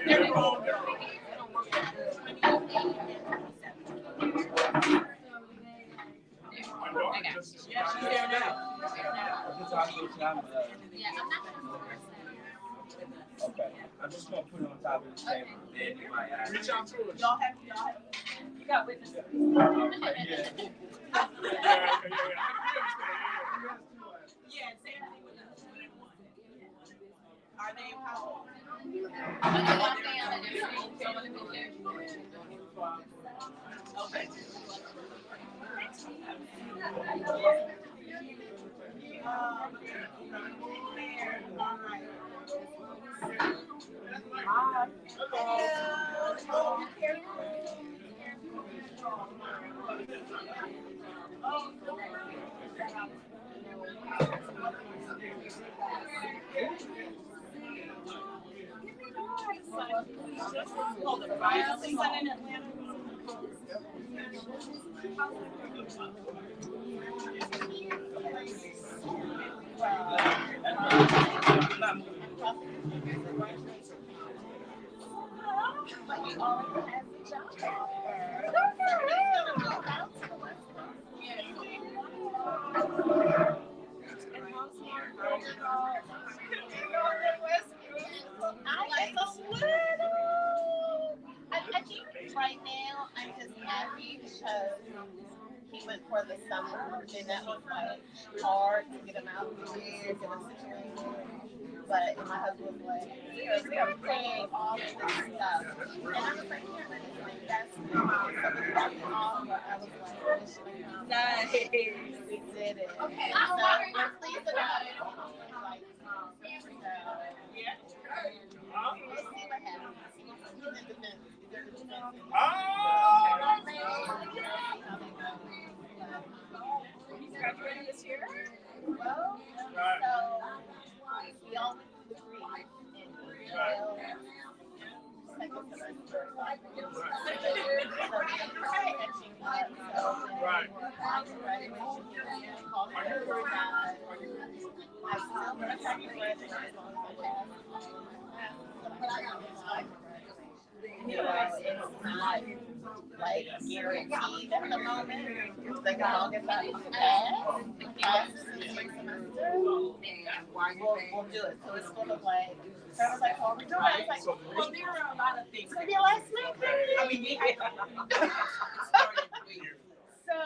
They're all I don't work with 28 and 27. I got you. Yeah, she's there now. Yeah, I'm not gonna force that. Okay. I'm just gonna put it on top of the table. Then you might ask. Reach out to us. Y'all have, you got witnesses. Yeah. Yeah, same thing with us. Are they how old? Okay. I think right now I'm just happy because he went for the summer and that was like hard to get him out of there, get him situated. But my husband was like, we are paying all of this stuff. And I was like, yeah, but it's like that's so we got it all, but I was like, nice. We did it. Okay. So we're pleased about it. Like, yeah. We'll see what happens. He's graduating this year? Well, so we all went through the degree in second semester. So catching up. So Right. Graduation here, called it a good time. I still want to graduate as long as I can. But I don't like graduation. You know, it's not like guaranteed at the moment. The longest I can pass classes in the semester, we'll do it. So it's sort of like, so I was like, oh, we're doing it. It's like, well, there are a lot of things. It's going to be a last minute thing. I mean, we had so,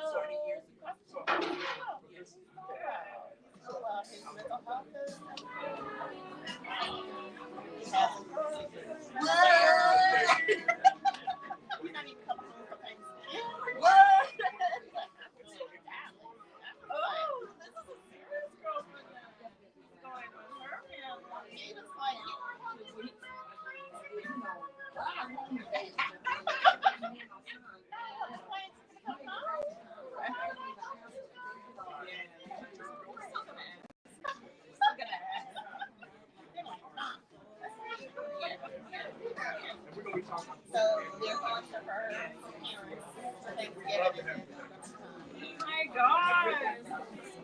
his mental health is, he's not even coming home for Thanksgiving. What? Oh, this is a serious girlfriend going with her. He was like, you were home this week. So they're going to her parents for Thanksgiving. Oh my God.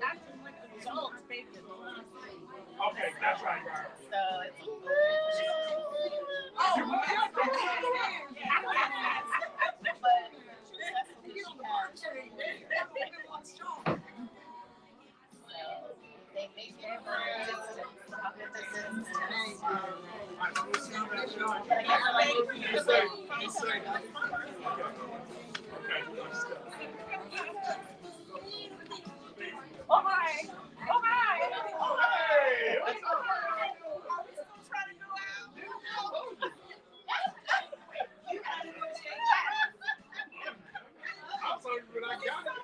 That's like adults, baby. Okay, that's right, right. So it's they make it for Oh my. Oh my. Oh Hey, Are we still trying to go out? You gotta go check that. I'll tell you what I got.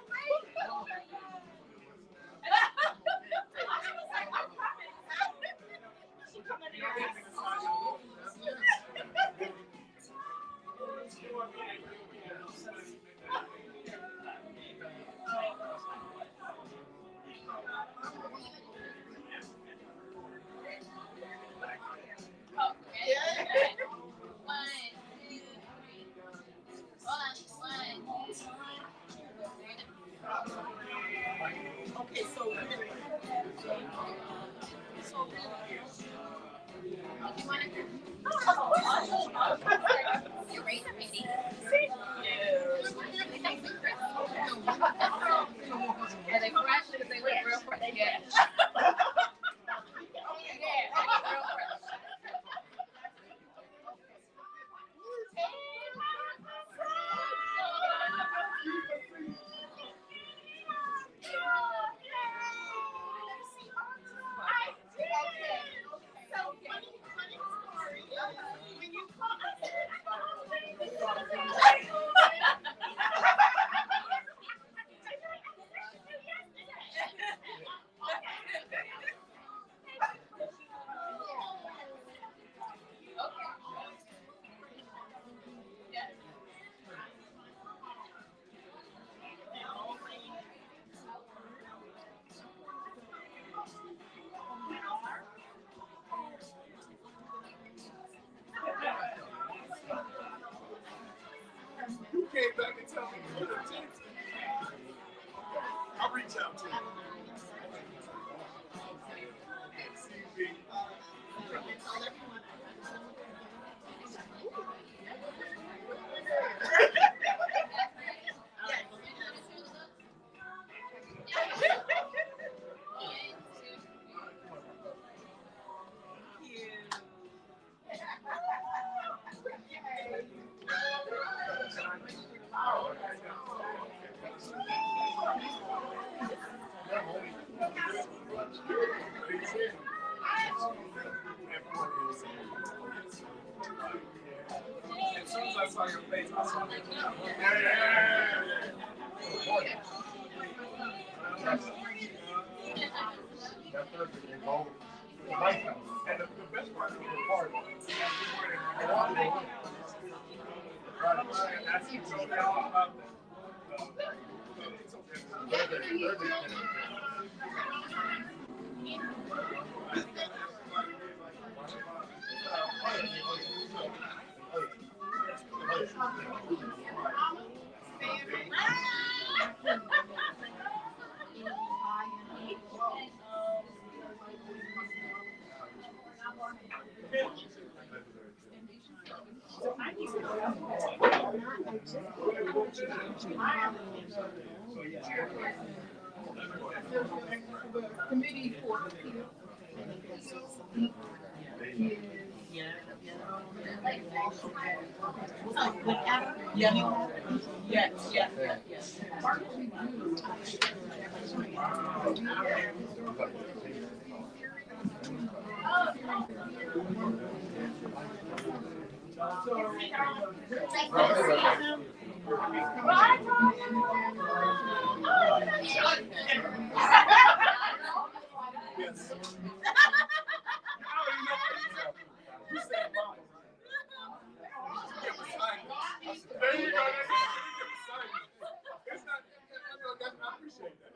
Okay, so Are they fresh? Because they look real fresh. Yeah. Yeah, real fresh. You came back and tell me you could have texted. I'll reach out to you. CV. As soon as I saw your face, I saw your That's perfect. And the best part is the part. Right. That's so all about that. The committee for appeal. Yes. You said mom. There you go. It's not, I appreciate that.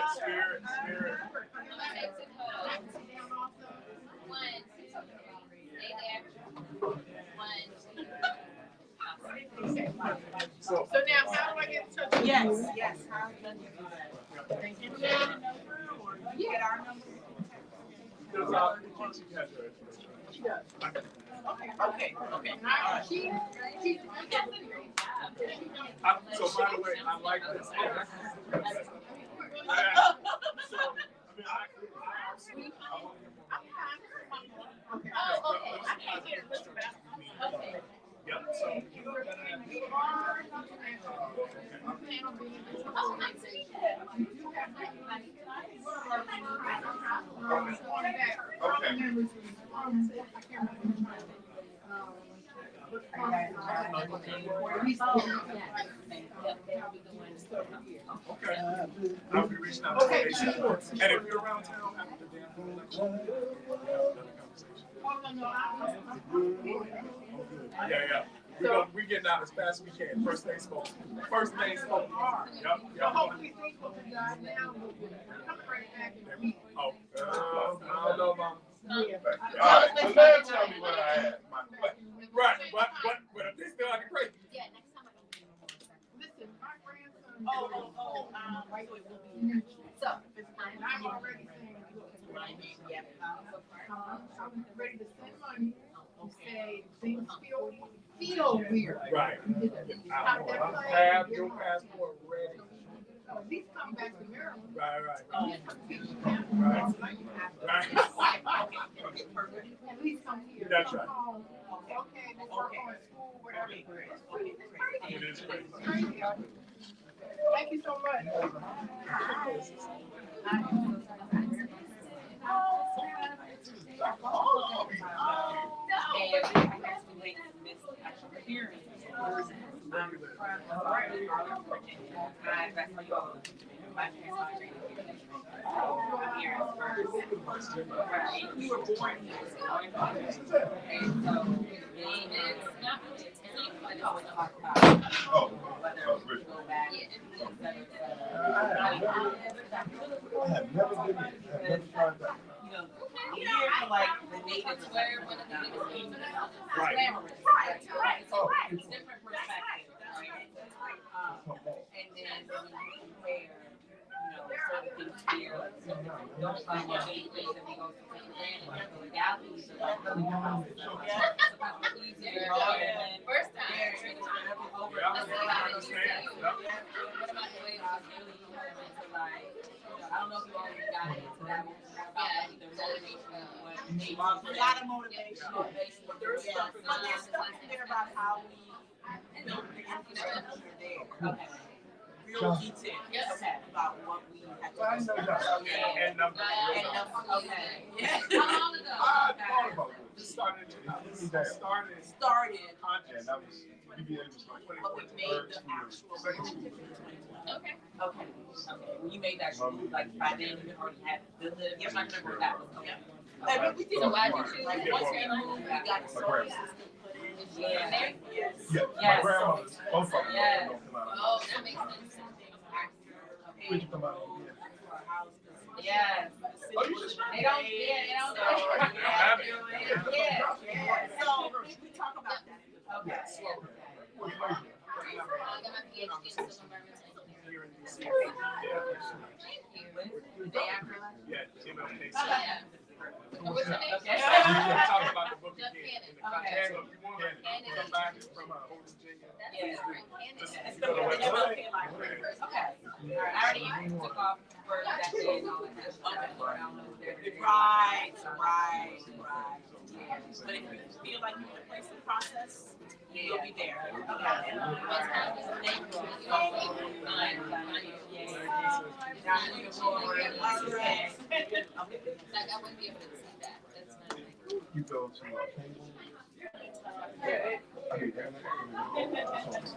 Spirit. So now, how do I get in touch with you? Yes. Thank you. Get our number. Does Nkechi have your information? Okay. So by the way, I like this. Yeah, so okay. I'll be reaching out to you. And if you're around town after the damn election, we'll have another conversation. Yeah. We getting out as fast as we can. First thing spoken. First thing spoken. Yep. So hopefully things will be done now. Come right back and meet. Oh, I don't know, Mom. Yeah. All right, so now tell me what I had. Right, but if they still acting crazy. Yeah, next time I don't. Listen, my grandson. So, and I'm already saying, I'm ready to send money to say things feel weird. Right. Stop that plane. Have your passport ready. At least come back to Maryland. Right. Right. At least come here. That's right. Home. Okay, we'll work on school, whatever. It is great. Thank you so much. You were born here. And so, it's not really a team, but it's always talk about whether we go back. I have never been here. I have never tried that. Here for like the natives where one of the natives came to the house. Right. Right. It's different perspective, right? And then when you compare, certain things here, don't find what many things that we go to take granted. So the galleries are like really sometimes easier. First time. I don't know if you already got into that one about either motivation or what. A lot of motivation. There's stuff in there about how we built the infrastructure there. Okay. Real detail about what we had to do. And numbers. Okay. Yeah. How long ago? I thought about it. This started in 2000. Started. And that was, PBA was like But we made the actual move. Okay. Okay. When you made that move, like by then you already had the live. You're not gonna that was okay. And we did So a why lot. did you Like choose? once we moved, we got the solar system put in. Yeah. Yes. yeah, my Yes. grandmother's, both of them were Yes. in North Carolina. Oh, that makes sense. Where'd you come out of here? Yes. Oh, you just They don't, they don't. Yeah. So we talk about that. Okay. What major? I got my PhD in civil environmental engineering. Here in DC. Thank you. The day after last. Yeah, MLK. Yeah. What's your name? Okay. We can talk about the book Just again. Cannon. In the context of you want to come back from Old Virginia. Yes. Just It's go the to the website. MLK library. Okay. I already took off for that day and all that good stuff. Right. But if you feel like you want to place the process, you'll be there. What time is the name? Like, I wouldn't be able to see that. That's not like. You go to cable. I mean,